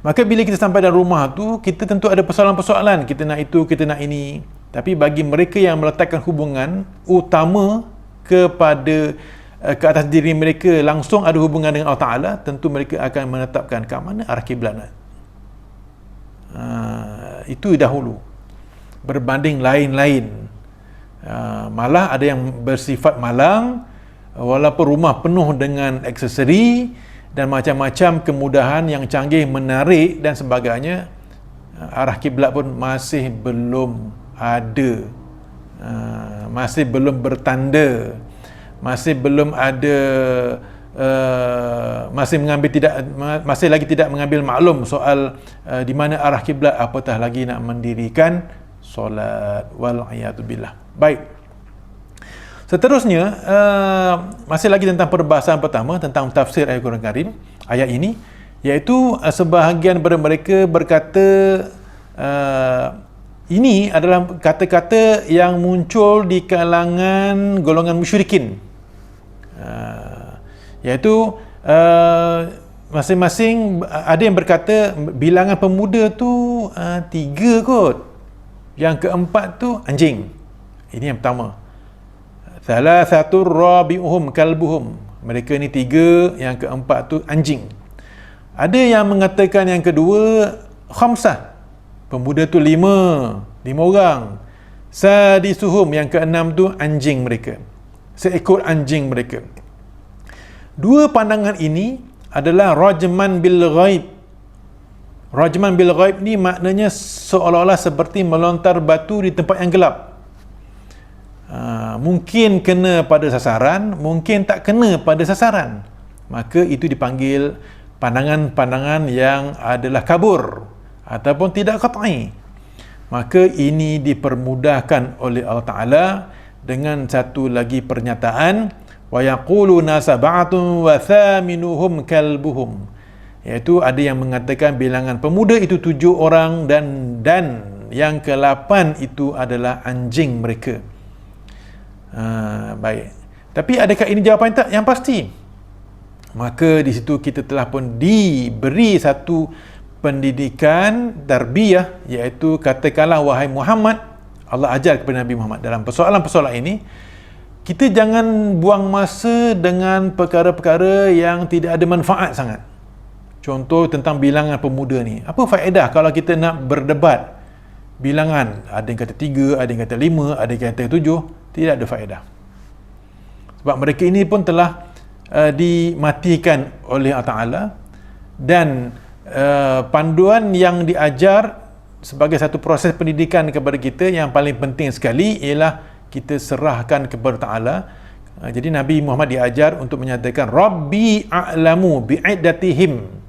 Maka bila kita sampai dalam rumah tu, kita tentu ada persoalan-persoalan. Kita nak itu, kita nak ini. Tapi bagi mereka yang meletakkan hubungan utama kepada ke atas diri mereka, langsung ada hubungan dengan Allah Ta'ala, tentu mereka akan menetapkan ke mana arah kiblat. Itu dahulu berbanding lain-lain. Malah ada yang bersifat malang, walaupun rumah penuh dengan aksesori dan macam-macam kemudahan yang canggih, menarik dan sebagainya, arah kiblat pun masih belum ada, masih belum bertanda, masih belum ada, masih lagi tidak mengambil maklum soal di mana arah kiblat, apatah lagi nak mendirikan solat. Wal-iyadu billah. Baik, seterusnya masih lagi tentang perbahasan pertama tentang tafsir ayat Quran Karim ayat ini, iaitu sebahagian daripada mereka berkata ini adalah kata-kata yang muncul di kalangan golongan musyrikin, iaitu masing-masing ada yang berkata bilangan pemuda tu 3 kot, yang keempat tu anjing. Ini yang pertama. Thalathatur rabi'uhum kalbuhum. Mereka ni 3, yang keempat tu anjing. Ada yang mengatakan yang kedua khamsah. Pemuda tu 5 orang. Sadisuhum, yang keenam tu anjing mereka. Seekor anjing mereka. Dua pandangan ini adalah rajman bil ghaib. Rajman bil ghaib ni maknanya seolah-olah seperti melontar batu di tempat yang gelap. Mungkin kena pada sasaran, mungkin tak kena pada sasaran. Maka itu dipanggil pandangan-pandangan yang adalah kabur ataupun tidak qat'i. Maka ini dipermudahkan oleh Allah Ta'ala dengan satu lagi pernyataan, wa yaquluna sab'atun wa thaminuhum kalbuhum, iaitu ada yang mengatakan bilangan pemuda itu 7 orang dan yang ke-8 itu adalah anjing mereka. Baik. Tapi adakah ini jawapan tak yang pasti? Maka di situ kita telah pun diberi satu pendidikan tarbiyah, iaitu katakanlah wahai Muhammad, Allah ajar kepada Nabi Muhammad dalam persoalan-persoalan ini, kita jangan buang masa dengan perkara-perkara yang tidak ada manfaat sangat. Contoh tentang bilangan pemuda ni. Apa faedah kalau kita nak berdebat bilangan, ada yang kata 3, ada yang kata 5, ada yang kata 7, tidak ada faedah. Sebab mereka ini pun telah dimatikan oleh Allah Ta'ala, dan panduan yang diajar sebagai satu proses pendidikan kepada kita yang paling penting sekali ialah kita serahkan kepada Ta'ala. Jadi Nabi Muhammad diajar untuk menyatakan Rabbi a'lamu bi'iddatihim,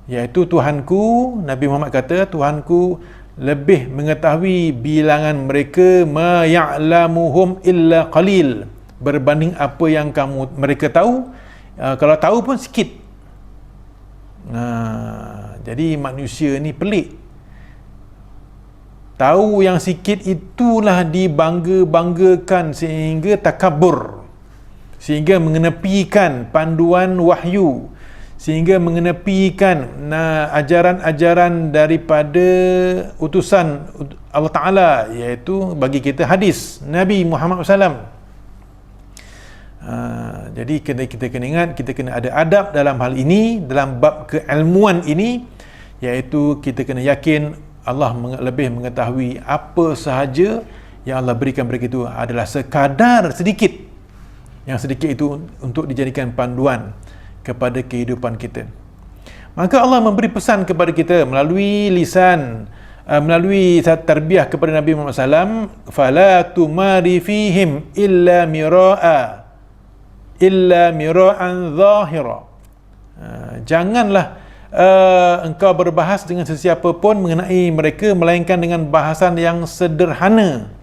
iaitu Tuhanku, Nabi Muhammad kata Tuhanku lebih mengetahui bilangan mereka, ma ya'lamuhum illa qalil, berbanding apa yang mereka tahu. Kalau tahu pun sikit. Jadi manusia ni pelik. Tahu yang sikit itulah dibangga-banggakan sehingga takabur, sehingga mengenepikan panduan wahyu, sehingga mengenepikan ajaran-ajaran daripada utusan Allah Ta'ala, iaitu bagi kita hadis Nabi Muhammad SAW. Jadi kita kena ingat, kita kena ada adab dalam hal ini, dalam bab keilmuan ini, iaitu kita kena yakin Allah lebih mengetahui apa sahaja yang Allah berikan kepada kita adalah sekadar sedikit, yang sedikit itu untuk dijadikan panduan kepada kehidupan kita. Maka Allah memberi pesan kepada kita melalui lisan, melalui tarbiyah kepada Nabi Muhammad SAW, fala tumari fihim illa mira'an zahira. Janganlah engkau berbahas dengan sesiapa pun mengenai mereka melainkan dengan bahasan yang sederhana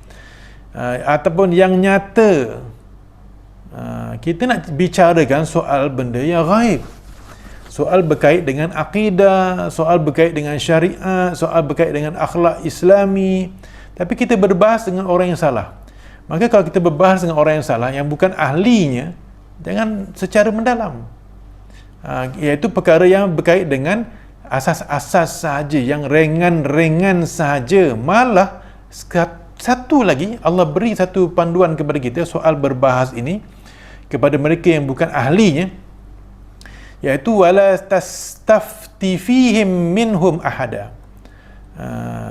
ataupun yang nyata. Kita nak bicarakan soal benda yang gaib, soal berkait dengan akidah, soal berkait dengan syariat, soal berkait dengan akhlak Islami, tapi kita berbahas dengan orang yang salah. Maka kalau kita berbahas dengan orang yang salah, yang bukan ahlinya, jangan secara mendalam. Iaitu perkara yang berkait dengan asas-asas sahaja, yang ringan-ringan sahaja. Malah satu lagi, Allah beri satu panduan kepada kita soal berbahas ini kepada mereka yang bukan ahlinya, iaitu wala tastafti fihim minhum ahada,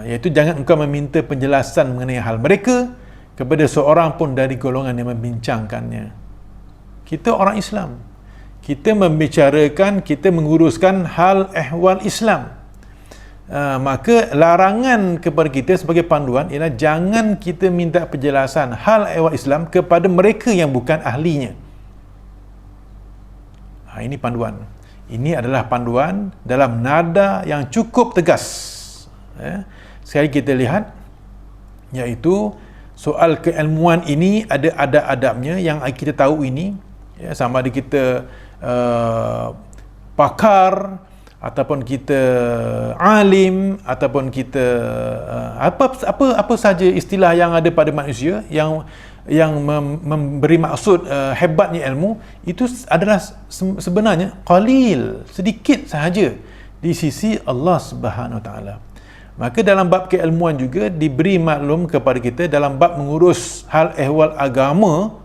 iaitu jangan engkau meminta penjelasan mengenai hal mereka kepada seorang pun dari golongan yang membincangkannya. Kita orang Islam, kita membicarakan, kita menguruskan hal ehwal Islam. Maka larangan kepada kita sebagai panduan ialah jangan kita minta penjelasan hal ehwal Islam kepada mereka yang bukan ahlinya. Ini panduan. Ini adalah panduan dalam nada yang cukup tegas. Sekali kita lihat, iaitu soal keilmuan ini ada adab-adabnya yang kita tahu ini, sama ada kita pakar ataupun kita alim ataupun kita apa saja istilah yang ada pada manusia yang memberi maksud hebatnya ilmu, itu adalah sebenarnya qalil, sedikit sahaja di sisi Allah Subhanahu Wa Taala. Maka dalam bab keilmuan juga diberi maklum kepada kita dalam bab mengurus hal ehwal agama,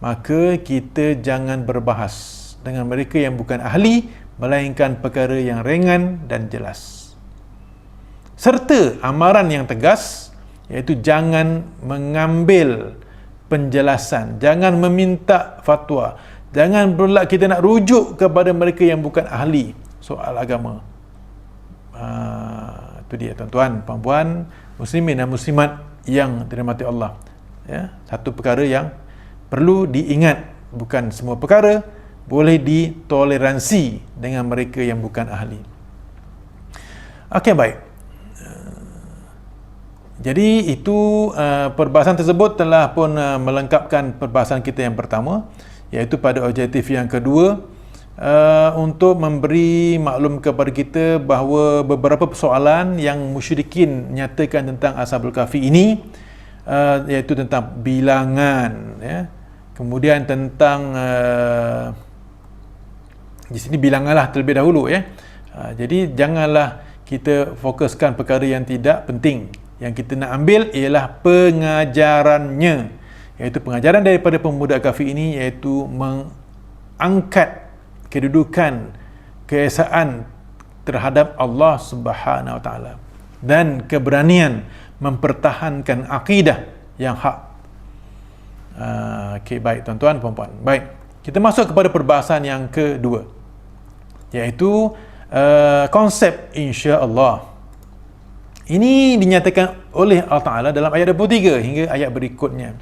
maka kita jangan berbahas dengan mereka yang bukan ahli, melainkan perkara yang ringan dan jelas. Serta amaran yang tegas, iaitu jangan mengambil penjelasan, jangan meminta fatwa, jangan pula kita nak rujuk kepada mereka yang bukan ahli soal agama. Itu dia tuan-tuan, puan-puan, muslimin dan muslimat yang dirahmati Allah. Satu perkara yang perlu diingat, bukan semua perkara boleh ditoleransi dengan mereka yang bukan ahli. Okey, baik. Jadi itu perbahasan tersebut telah pun melengkapkan perbahasan kita yang pertama, iaitu pada objektif yang kedua, untuk memberi maklum kepada kita bahawa beberapa persoalan yang musyrikin nyatakan tentang Ashabul Kahfi ini, iaitu tentang bilangan, kemudian tentang di sini bilanganlah terlebih dahulu, jadi janganlah kita fokuskan perkara yang tidak penting. Yang kita nak ambil ialah pengajarannya, iaitu pengajaran daripada pemuda Kahfi ini, iaitu mengangkat kedudukan keesaan terhadap Allah Subhanahu Wa Taala. dan keberanian mempertahankan akidah yang hak. Okey, baik tuan-tuan puan-puan. Baik, kita masuk kepada perbahasan yang kedua, iaitu konsep insya-Allah. Ini dinyatakan oleh Allah Ta'ala dalam ayat 23 hingga ayat berikutnya,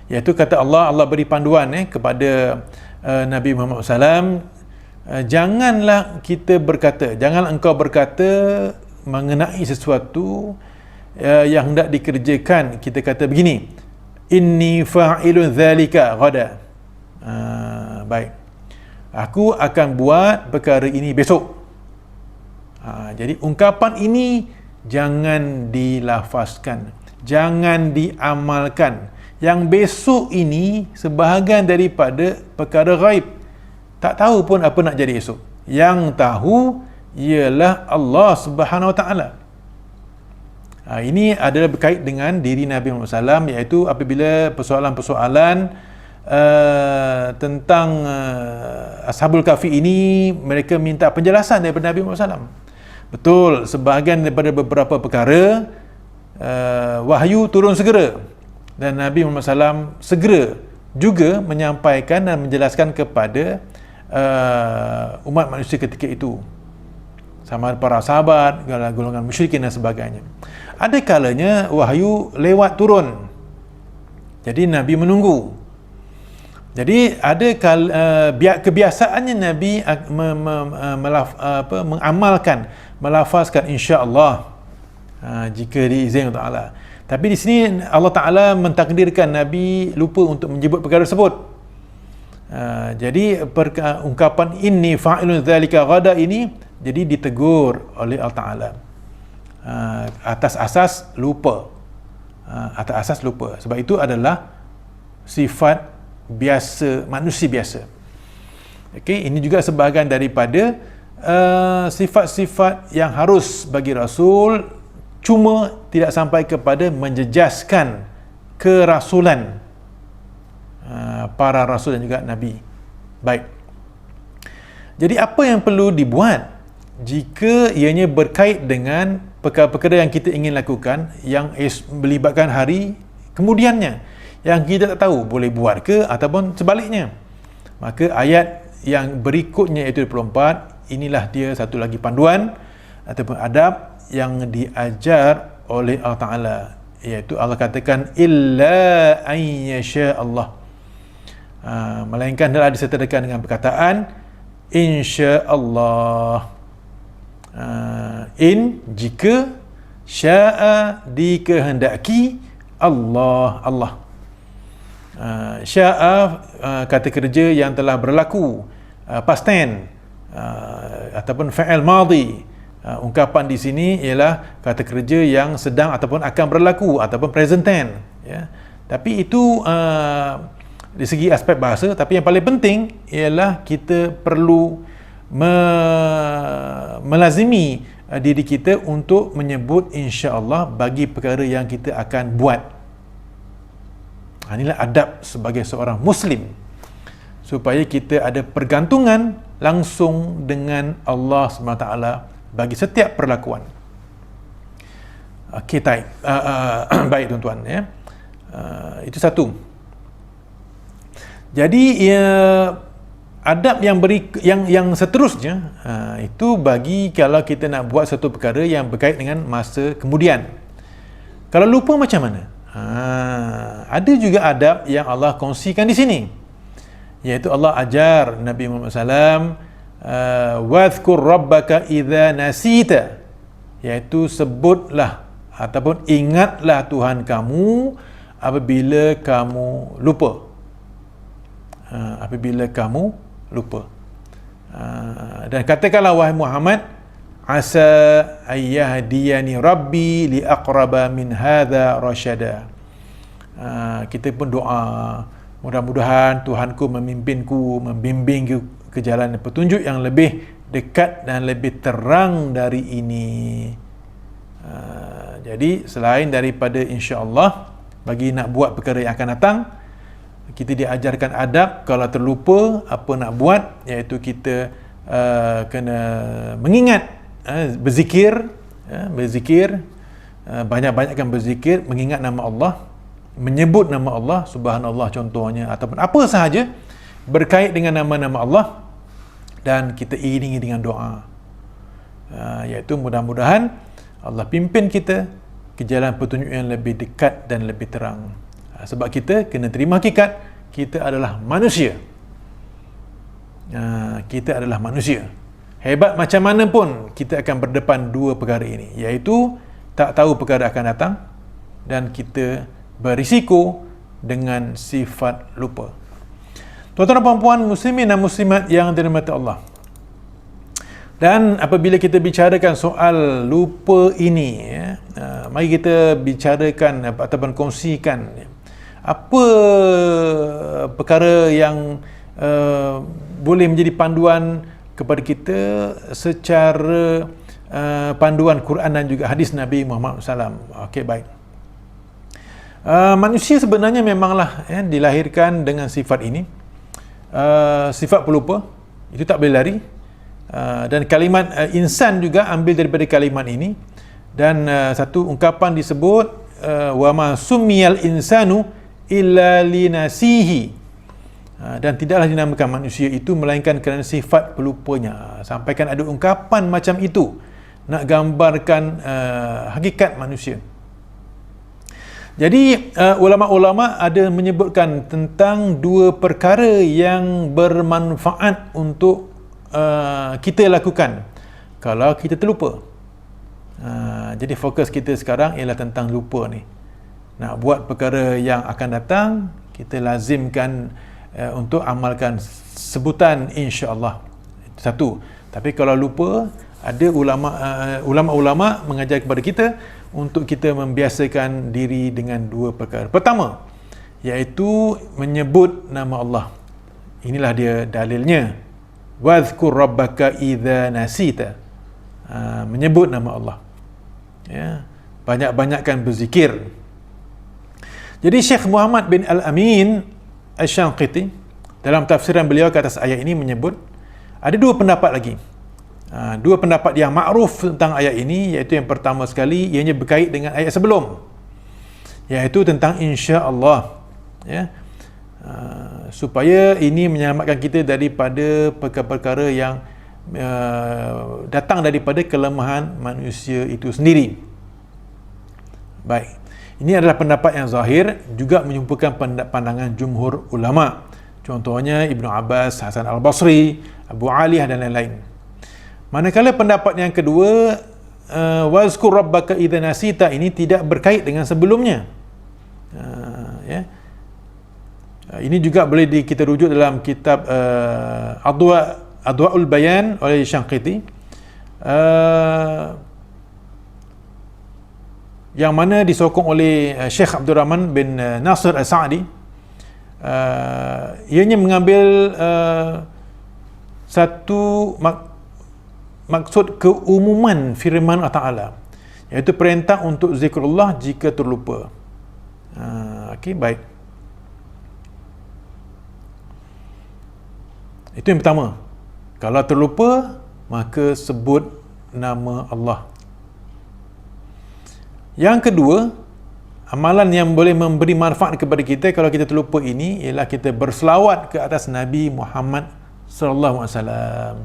iaitu kata Allah beri panduan kepada Nabi Muhammad SAW, janganlah engkau berkata mengenai sesuatu yang hendak dikerjakan, kita kata begini, inni fa'ilun dzalika ghada. Baik, aku akan buat perkara ini besok. Jadi ungkapan ini jangan dilafazkan, jangan diamalkan. Yang besok ini sebahagian daripada perkara ghaib, tak tahu pun apa nak jadi esok. Yang tahu ialah Allah Subhanahu Wa Taala. Ini adalah berkait dengan diri Nabi Muhammad SAW, iaitu apabila persoalan-persoalan tentang Ashabul Kahfi ini, mereka minta penjelasan daripada Nabi Muhammad SAW. Betul, sebahagian daripada beberapa perkara wahyu turun segera, dan Nabi Muhammad SAW segera juga menyampaikan dan menjelaskan kepada umat manusia ketika itu, sama para sahabat, golongan musyrikin dan sebagainya. Ada kalanya wahyu lewat turun, jadi Nabi menunggu. Jadi ada kebiasaannya Nabi mengamalkan, melafazkan insya-Allah jika diizinkan Allah. Tapi di sini Allah Ta'ala mentakdirkan Nabi lupa untuk menyebut perkara tersebut. Jadi ungkapan inni fa'ilun dzalika ghada ini jadi ditegur oleh Allah Ta'ala atas asas lupa. Sebab itu adalah sifat biasa, manusia biasa. Okey, ini juga sebahagian daripada sifat-sifat yang harus bagi Rasul, cuma tidak sampai kepada menjejaskan kerasulan para rasul dan juga Nabi. Baik, jadi apa yang perlu dibuat jika ianya berkait dengan perkara-perkara yang kita ingin lakukan, yang melibatkan hari kemudiannya, yang kita tak tahu boleh buat ke ataupun sebaliknya? Maka ayat yang berikutnya, iaitu 24, inilah dia satu lagi panduan ataupun adab yang diajar oleh Allah Ta'ala, iaitu Allah katakan illa an yasha Allah, melainkan adalah disertakan dengan perkataan insya-Allah. Jika, sya'a dikehendaki, Allah. Sya'a kata kerja yang telah berlaku, past tense ataupun fa'il madhi. Ungkapan di sini ialah kata kerja yang sedang ataupun akan berlaku ataupun present tense, ya. Tapi itu di segi aspek bahasa. Tapi yang paling penting ialah kita perlu melazimi diri kita untuk menyebut insya-Allah bagi perkara yang kita akan buat. Inilah adab sebagai seorang Muslim, supaya kita ada pergantungan langsung dengan Allah SWT bagi setiap perlakuan. Okey, baik tuan-tuan, ya. Itu satu. Jadi adab yang seterusnya itu bagi kalau kita nak buat satu perkara yang berkait dengan masa kemudian. Kalau lupa macam mana? Ada juga adab yang Allah kongsikan di sini, iaitu Allah ajar Nabi Muhammad SAW, wadhkur rabbaka idza nasita, iaitu sebutlah ataupun ingatlah Tuhan kamu apabila kamu lupa. Dan katakanlah, wahai Muhammad, asa ayyahdiyani rabbi li aqraba min hadha rasyada. Kita pun doa, mudah-mudahan Tuhanku membimbingku ke jalan petunjuk yang lebih dekat dan lebih terang dari ini. Jadi selain daripada insya-Allah, bagi nak buat perkara yang akan datang, kita diajarkan adab kalau terlupa apa nak buat, iaitu kita kena mengingat, berzikir, berzikir, banyak-banyakkan berzikir, mengingat nama Allah, menyebut nama Allah, subhanallah contohnya, ataupun apa sahaja berkait dengan nama-nama Allah, dan kita iringi dengan doa, iaitu mudah-mudahan Allah pimpin kita ke jalan petunjuk yang lebih dekat dan lebih terang. Sebab kita kena terima hakikat, kita adalah manusia. Kita adalah manusia. Hebat macam mana pun, kita akan berdepan dua perkara ini, iaitu tak tahu perkara akan datang, dan kita berisiko dengan sifat lupa. Tuan-tuan dan puan, muslimin dan muslimat yang dirahmati Allah. Dan apabila kita bicarakan soal lupa ini, mari kita bicarakan ataupun kongsikan apa perkara yang boleh menjadi panduan kepada kita secara panduan Quran dan juga hadis Nabi Muhammad SAW. Okey, baik. Manusia sebenarnya memanglah dilahirkan dengan sifat ini, sifat pelupa, itu tak boleh lari. Dan kalimat insan juga ambil daripada kalimat ini, dan satu ungkapan disebut wa ma summiyal insanu illa linasihi, dan tidaklah dinamakan manusia itu melainkan kerana sifat pelupanya. Sampaikan ada ungkapan macam itu nak gambarkan hakikat manusia. Jadi ulama-ulama ada menyebutkan tentang dua perkara yang bermanfaat untuk kita lakukan kalau kita terlupa. Jadi fokus kita sekarang ialah tentang lupa ni. Nak buat perkara yang akan datang, kita lazimkan untuk amalkan sebutan insya-Allah. Itu satu. Tapi kalau lupa, ada ulama-ulama mengajar kepada kita untuk kita membiasakan diri dengan dua perkara. Pertama, iaitu menyebut nama Allah. Inilah dia dalilnya. Wadhkur rabbaka idza nasita. Menyebut nama Allah. Ya, banyak-banyakkan berzikir. Jadi Syekh Muhammad bin Al-Amin Asy-Syangqiti dalam tafsiran beliau ke atas ayat ini menyebut ada dua pendapat lagi. Dua pendapat yang makruf tentang ayat ini, iaitu yang pertama sekali ianya berkait dengan ayat sebelum, iaitu tentang insya-Allah, ya. Supaya ini menyelamatkan kita daripada perkara-perkara yang datang daripada kelemahan manusia itu sendiri. Baik, ini adalah pendapat yang zahir, juga menjumpukan pandangan jumhur ulama, contohnya Ibnu Abbas, Hasan Al-Basri, Abu Aliyah dan lain-lain. Manakala pendapat yang kedua, wazkur rabbaka idza nasita, ini tidak berkait dengan sebelumnya. Ya. Ini juga boleh kita rujuk dalam kitab Adwa'ul Bayan oleh Syangqiti, yang mana disokong oleh Syekh Abdul Rahman bin Nasir As-Sa'di. Ianya mengambil satu maksud keumuman firman Allah Ta'ala, iaitu perintah untuk zikrullah jika terlupa. Okey, baik. Itu yang pertama. Kalau terlupa, maka sebut nama Allah. Yang kedua, amalan yang boleh memberi manfaat kepada kita kalau kita terlupa ini ialah kita berselawat ke atas Nabi Muhammad sallallahu alaihi wasallam.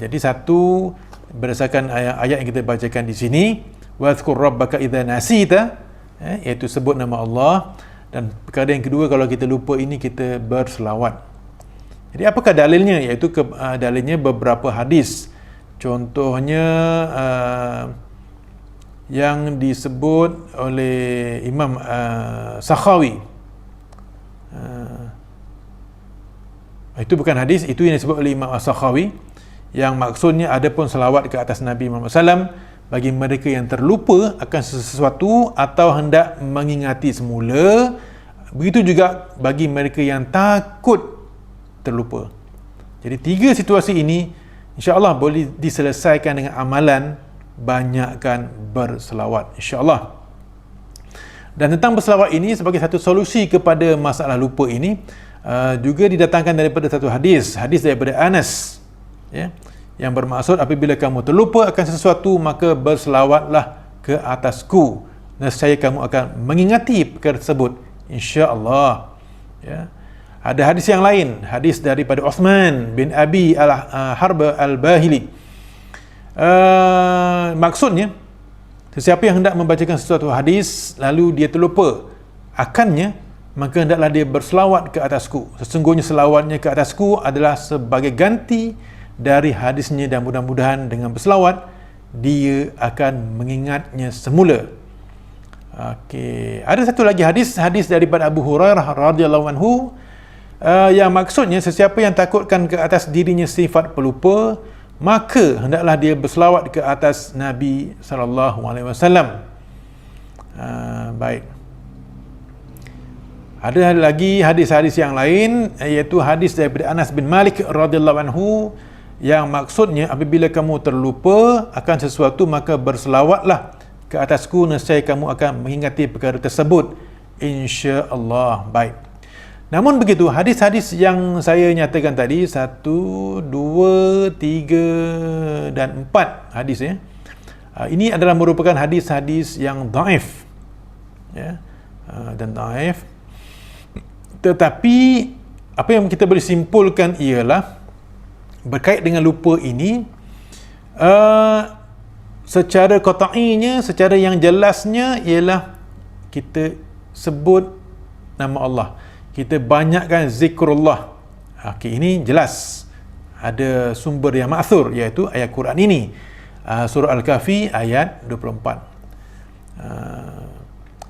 Jadi satu, berdasarkan ayat yang kita bacakan di sini, wazkur rabbaka idza nasita, iaitu sebut nama Allah, dan perkara yang kedua, kalau kita lupa ini, kita berselawat. Jadi apakah dalilnya? Iaitu dalilnya beberapa hadis, contohnya yang disebut oleh Imam Sakhawi. Itu bukan hadis, itu yang disebut oleh Imam Sakhawi, yang maksudnya ada pun selawat ke atas Nabi Muhammad SAW bagi mereka yang terlupa akan sesuatu atau hendak mengingati semula. Begitu juga bagi mereka yang takut terlupa. Jadi tiga situasi ini insya-Allah boleh diselesaikan dengan amalan banyakkan berselawat, insya-Allah. Dan tentang berselawat ini sebagai satu solusi kepada masalah lupa ini, juga didatangkan daripada satu hadis daripada Anas, ya, yang bermaksud apabila kamu terlupa akan sesuatu maka berselawatlah ke atasku, nescaya kamu akan mengingati perkara tersebut, insya-Allah. Ya. Ada hadis yang lain, hadis daripada Uthman bin Abi Harb al-Bahili. Maksudnya, sesiapa yang hendak membacakan sesuatu hadis lalu dia terlupa akannya, maka hendaklah dia berselawat ke atasku. Sesungguhnya selawatnya ke atasku adalah sebagai ganti dari hadisnya, dan mudah-mudahan dengan berselawat dia akan mengingatnya semula. Okey, ada satu lagi hadis daripada Abu Hurairah radhiyallahu anhu, yang maksudnya sesiapa yang takutkan ke atas dirinya sifat pelupa, maka hendaklah dia berselawat ke atas Nabi sallallahu alaihi wasallam. Baik. Ada lagi hadis-hadis yang lain, iaitu hadis daripada Anas bin Malik radhiyallahu anhu, yang maksudnya apabila kamu terlupa akan sesuatu maka berselawatlah ke atasku, nescaya kamu akan mengingati perkara tersebut, insya-Allah. Baik. Namun begitu, hadis-hadis yang saya nyatakan tadi, 1, 2, 3 dan 4 hadis ya, ini adalah merupakan hadis-hadis yang dhaif, ya, dan dhaif. Tetapi apa yang kita boleh simpulkan ialah berkait dengan lupa ini, secara qat'inya, secara yang jelasnya ialah kita sebut nama Allah, kita banyakkan zikrullah. Okey, ini jelas ada sumber yang ma'thur, iaitu ayat Quran ini, surah Al-Kahfi ayat 24.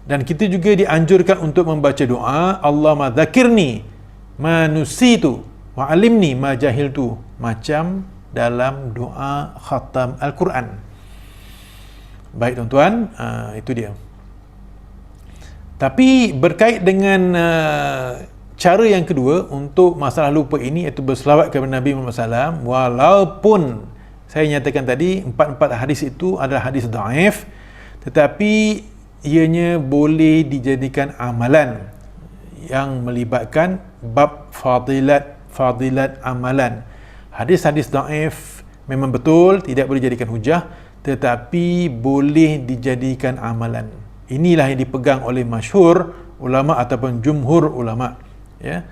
Dan kita juga dianjurkan untuk membaca doa, Allahumma dzakirni ma nusitu wa alimni ma jahiltu, macam dalam doa khatam Al-Quran. Baik tuan-tuan, itu dia. Tapi berkait dengan cara yang kedua untuk masalah lupa ini, iaitu berselawat kepada Nabi Muhammad SAW, walaupun saya nyatakan tadi empat hadis itu adalah hadis dhaif, tetapi ianya boleh dijadikan amalan yang melibatkan bab fadilat amalan. Hadis-hadis dhaif memang betul tidak boleh dijadikan hujah, tetapi boleh dijadikan amalan. Inilah yang dipegang oleh masyhur ulama ataupun jumhur ulama, ya.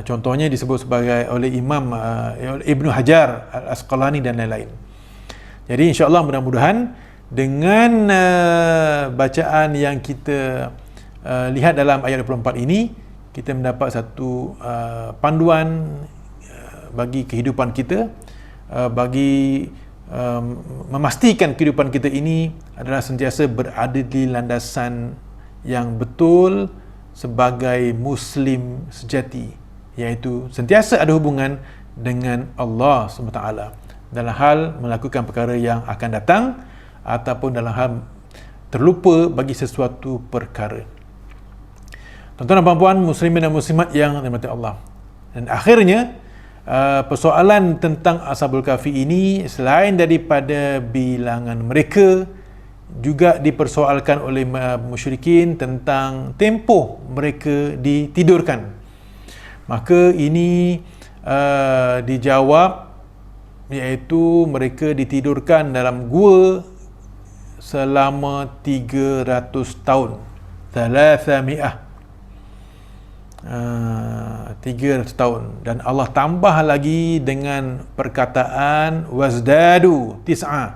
Contohnya disebut sebagai oleh Imam Ibnu Hajar Al-Asqalani dan lain-lain. Jadi insya-Allah mudah-mudahan dengan bacaan yang kita lihat dalam ayat 24 ini, kita mendapat satu panduan bagi kehidupan kita, bagi memastikan kehidupan kita ini adalah sentiasa berada di landasan yang betul sebagai Muslim sejati, iaitu sentiasa ada hubungan dengan Allah SWT dalam hal melakukan perkara yang akan datang ataupun dalam hal terlupa bagi sesuatu perkara. Tuan-tuan dan puan-puan, muslimin dan muslimat yang dirahmati Allah. Dan akhirnya, persoalan tentang Ashabul Kahfi ini, selain daripada bilangan mereka, juga dipersoalkan oleh musyrikin tentang tempoh mereka ditidurkan. Maka ini dijawab, iaitu mereka ditidurkan dalam gua selama 300 tahun. 300 tahun. Dan Allah tambah lagi dengan perkataan wazdadu tis'a,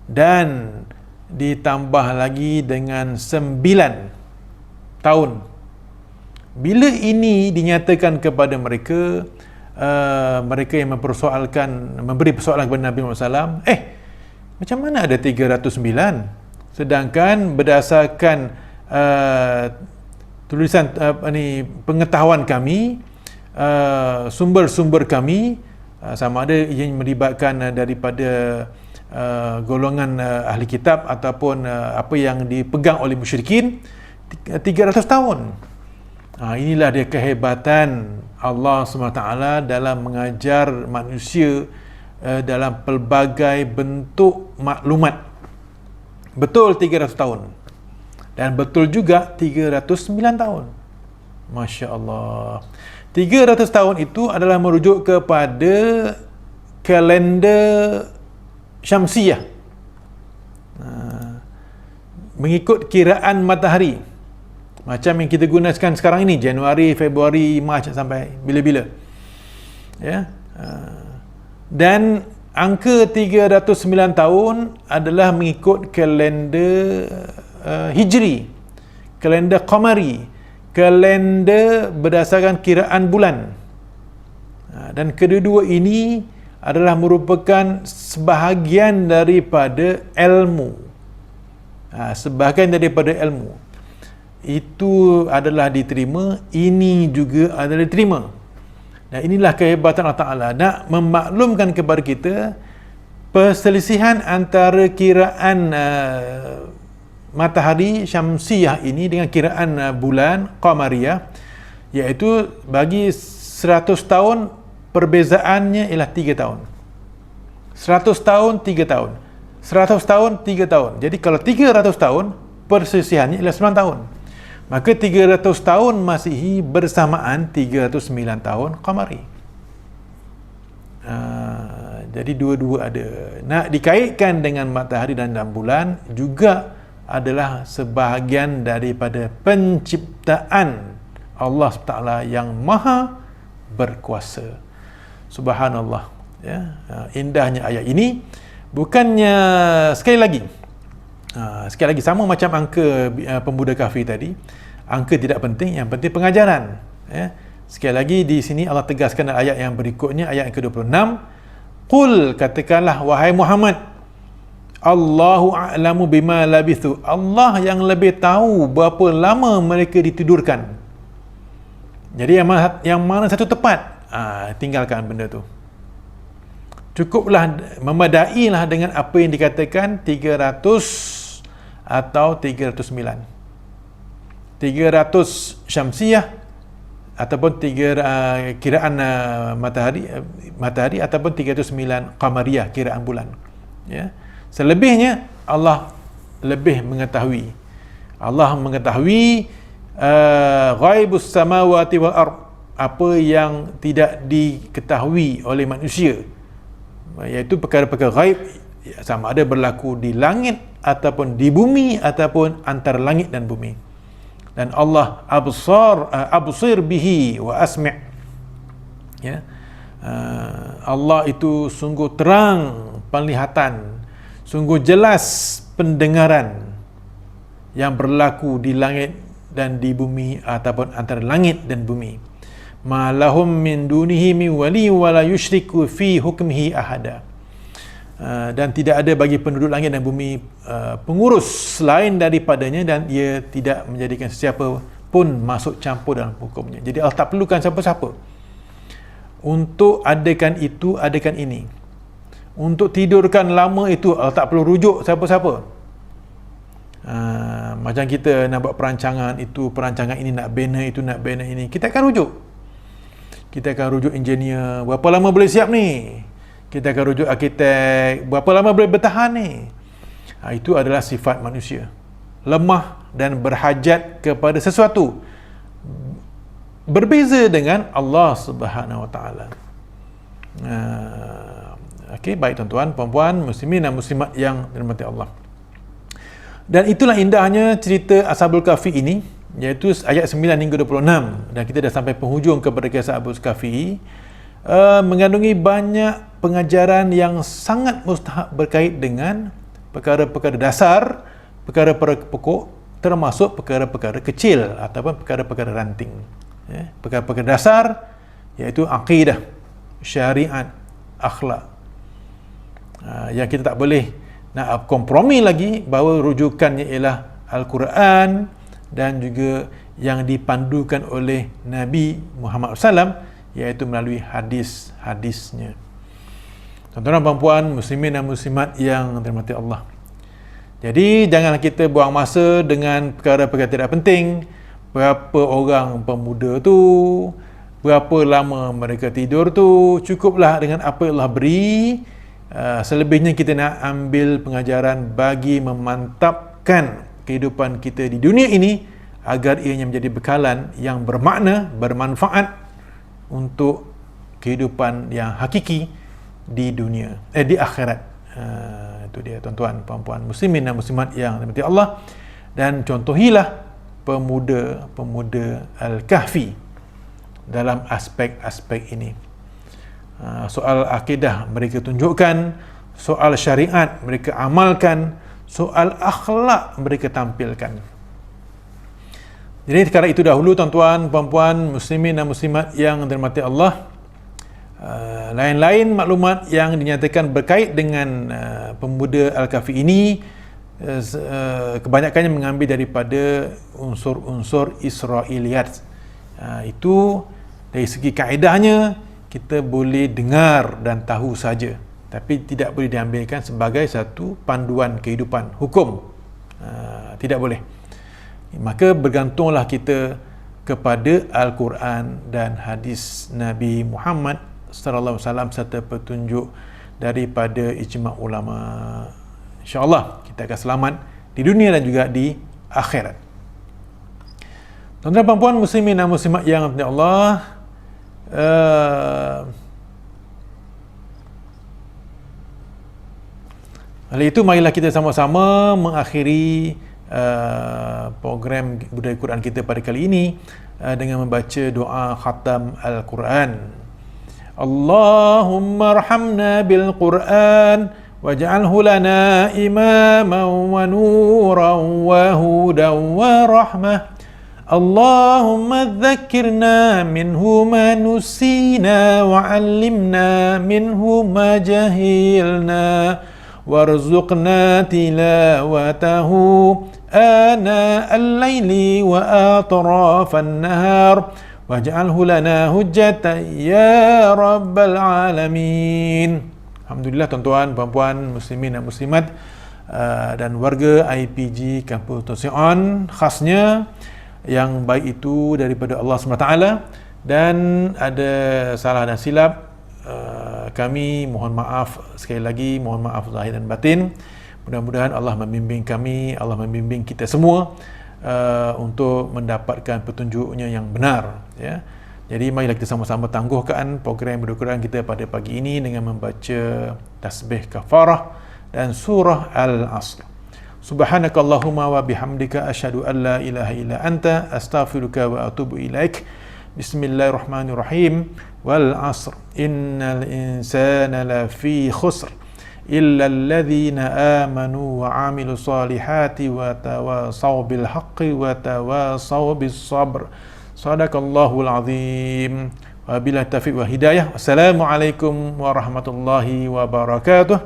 dan ditambah lagi dengan 9 tahun. Bila ini dinyatakan kepada mereka, mereka yang memberi persoalan kepada Nabi Muhammad SAW, macam mana ada 309? Sedangkan berdasarkan tulisan pengetahuan kami, sumber-sumber kami, sama ada yang melibatkan daripada golongan ahli kitab ataupun apa yang dipegang oleh musyrikin, 300 tahun. Inilah dia kehebatan Allah SWT dalam mengajar manusia dalam pelbagai bentuk maklumat. Betul 300 tahun, dan betul juga 309 tahun. Masya Allah. 300 tahun itu adalah merujuk kepada kalender Syamsiah, mengikut kiraan matahari macam yang kita gunakan sekarang ini, Januari, Februari, Mac sampai bila-bila, ya. Dan angka 309 tahun adalah mengikut kalender Hijri, kalender Qamari, kalender berdasarkan kiraan bulan. Dan kedua-dua ini adalah merupakan sebahagian daripada ilmu. Sebahagian daripada ilmu itu adalah diterima, ini juga adalah diterima. Dan inilah kehebatan Allah Ta'ala, nak memaklumkan kepada kita perselisihan antara kiraan matahari Syamsiah ini dengan kiraan bulan Qamariyah, iaitu bagi 100 tahun perbezaannya ialah 3 tahun. 100 tahun 3 tahun, 100 tahun 3 tahun. Jadi kalau 300 tahun, perselisihannya ialah 9 tahun. Maka 300 tahun Masihi bersamaan 309 tahun Qamari. Jadi dua-dua ada. Nak dikaitkan dengan matahari dan bulan juga adalah sebahagian daripada penciptaan Allah SWT yang maha berkuasa. Subhanallah, ya. Indahnya ayat ini. Bukannya sekali lagi sama macam angka pemuda kafir tadi, angka tidak penting, yang penting pengajaran, ya. Sekali lagi di sini Allah tegaskan dalam ayat yang berikutnya, ayat yang ke-26, qul, katakanlah wahai Muhammad, Allahu a'lamu bima labithu, Allah yang lebih tahu berapa lama mereka ditidurkan. Jadi yang mana satu tepat, tinggalkan benda tu. Cukuplah, memadailah dengan apa yang dikatakan 300 atau 309. 300 Syamsiah ataupun kiraan matahari ataupun 309 Qamariyah, kiraan bulan, ya. Selebihnya Allah lebih mengetahui. Allah mengetahui ghaibus samawati wal ard, apa yang tidak diketahui oleh manusia, iaitu perkara-perkara ghaib, sama ada berlaku di langit ataupun di bumi ataupun antara langit dan bumi. Dan Allah absir bihi wa asmi', ya. Allah itu sungguh terang penglihatan, sungguh jelas pendengaran yang berlaku di langit dan di bumi ataupun antara langit dan bumi. Ma lahum min dunihi min wali wa la yusyriku fi hukmihi ahada. Dan tidak ada bagi penduduk langit dan bumi pengurus selain daripadanya, dan ia tidak menjadikan sesiapa pun masuk campur dalam hukumnya. Jadi Allah tak perlukan siapa-siapa untuk adakan itu, adakan ini. Untuk tidurkan lama itu Allah tak perlu rujuk siapa-siapa. Macam kita nak buat perancangan itu, perancangan ini nak bina itu, nak bina ini, kita akan rujuk. Kita akan rujuk engineer, berapa lama boleh siap ni? Kita akan rujuk arkitek, berapa lama boleh bertahan ni? Itu adalah sifat manusia, lemah dan berhajat kepada sesuatu. Berbeza dengan Allah Subhanahu Wa Taala. Okey, baik tuan-tuan, puan-puan, muslimin dan muslimat yang dirahmati Allah. Dan itulah indahnya cerita Ashabul Kahfi ini, iaitu ayat 9 hingga 26, dan kita dah sampai penghujung kepada kisah Ashabul Kahfi. Mengandungi banyak pengajaran yang sangat mustahak berkait dengan perkara-perkara dasar, perkara-perkara pokok, termasuk perkara-perkara kecil ataupun perkara-perkara ranting, ya. Perkara-perkara dasar iaitu akidah, syariat, akhlak, yang kita tak boleh nak kompromi lagi, bahawa rujukannya ialah Al-Quran dan juga yang dipandukan oleh Nabi Muhammad SAW, iaitu melalui hadis-hadisnya. Tuan-tuan dan puan-puan, muslimin dan muslimat yang dirahmati Allah. Jadi janganlah kita buang masa dengan perkara-perkara tidak penting. Berapa orang pemuda tu, berapa lama mereka tidur tu, cukuplah dengan apa yang Allah beri. Selebihnya kita nak ambil pengajaran bagi memantapkan kehidupan kita di dunia ini, agar ianya menjadi bekalan yang bermakna, bermanfaat untuk kehidupan yang hakiki di dunia, di akhirat. Itu dia tuan-tuan, puan-puan muslimin dan muslimat yang dirahmati Allah. Dan contohilah pemuda-pemuda Al-Kahfi dalam aspek-aspek ini. Soal akidah mereka tunjukkan, soal syariat mereka amalkan, soal akhlak mereka tampilkan. Jadi sekarang itu dahulu tuan-tuan, puan-puan, muslimin dan muslimat yang dirahmati Allah. Lain-lain maklumat yang dinyatakan berkait dengan pemuda Al-Kahfi ini, kebanyakannya mengambil daripada unsur-unsur Israiliyat. Itu dari segi kaedahnya kita boleh dengar dan tahu saja, tapi tidak boleh diambilkan sebagai satu panduan kehidupan hukum. Tidak boleh. Maka bergantunglah kita kepada Al-Quran dan hadis Nabi Muhammad sallallahu alaihi wasallam serta petunjuk daripada ijma' ulama. InsyaAllah kita akan selamat di dunia dan juga di akhirat. Tuan-tuan dan puan muslimin dan muslimat yang dirahmati Allah, oleh itu marilah kita sama-sama mengakhiri program Budaya Quran kita pada kali ini dengan membaca doa khatam Al-Quran. Allahumma arhamna bil Quran waj'alhu lana imaman wa nuran wa hudan wa rahmah. Allahumma dhakkirna minhu ma nusina wa 'allimna minhu ma jahilna warzuqna tilawatahu ana al-laili wa atrafan nahar waj'alhu lana hujjatan ya rabbal alamin. Alhamdulillah tuan-tuan, puan-puan, muslimin dan muslimat dan warga IPG Kampus Tosion, khasnya yang baik itu daripada Allah SWT, dan ada salah dan silap, kami mohon maaf sekali lagi, mohon maaf zahir dan batin. Mudah-mudahan Allah membimbing kami, Allah membimbing kita semua untuk mendapatkan petunjuknya yang benar, ya. Jadi marilah kita sama-sama tangguhkan program Budaya Quran kita pada pagi ini dengan membaca tasbih kafarah dan surah Al-Asr. Subhanakallahumma wa bihamdika asyhadu an la ilaha illa anta astaghfiruka wa atubu ilaik. Bismillahirrahmanirrahim. Wal 'asr innal insana lafi khusr illa alladhina amanu wa 'amilus solihati wa tawasaw bil haqqi wa tawasaw bis sabr. Sadaqallahul azim. Wabillahi taufiq wa hidayah. Assalamualaikum warahmatullahi wabarakatuh.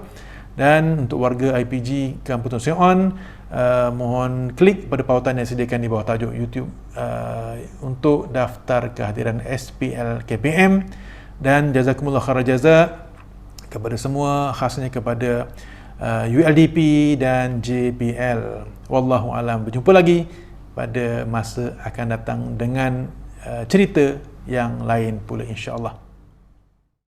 Dan untuk warga IPG Kampus Tosion, mohon klik pada pautan yang disediakan di bawah tajuk YouTube untuk daftar kehadiran SPL KPM. Dan jazakumullah khairan jaza kepada semua, khasnya kepada ULDP dan JPL. Wallahu alam. Berjumpa lagi pada masa akan datang dengan cerita yang lain pula insya-Allah.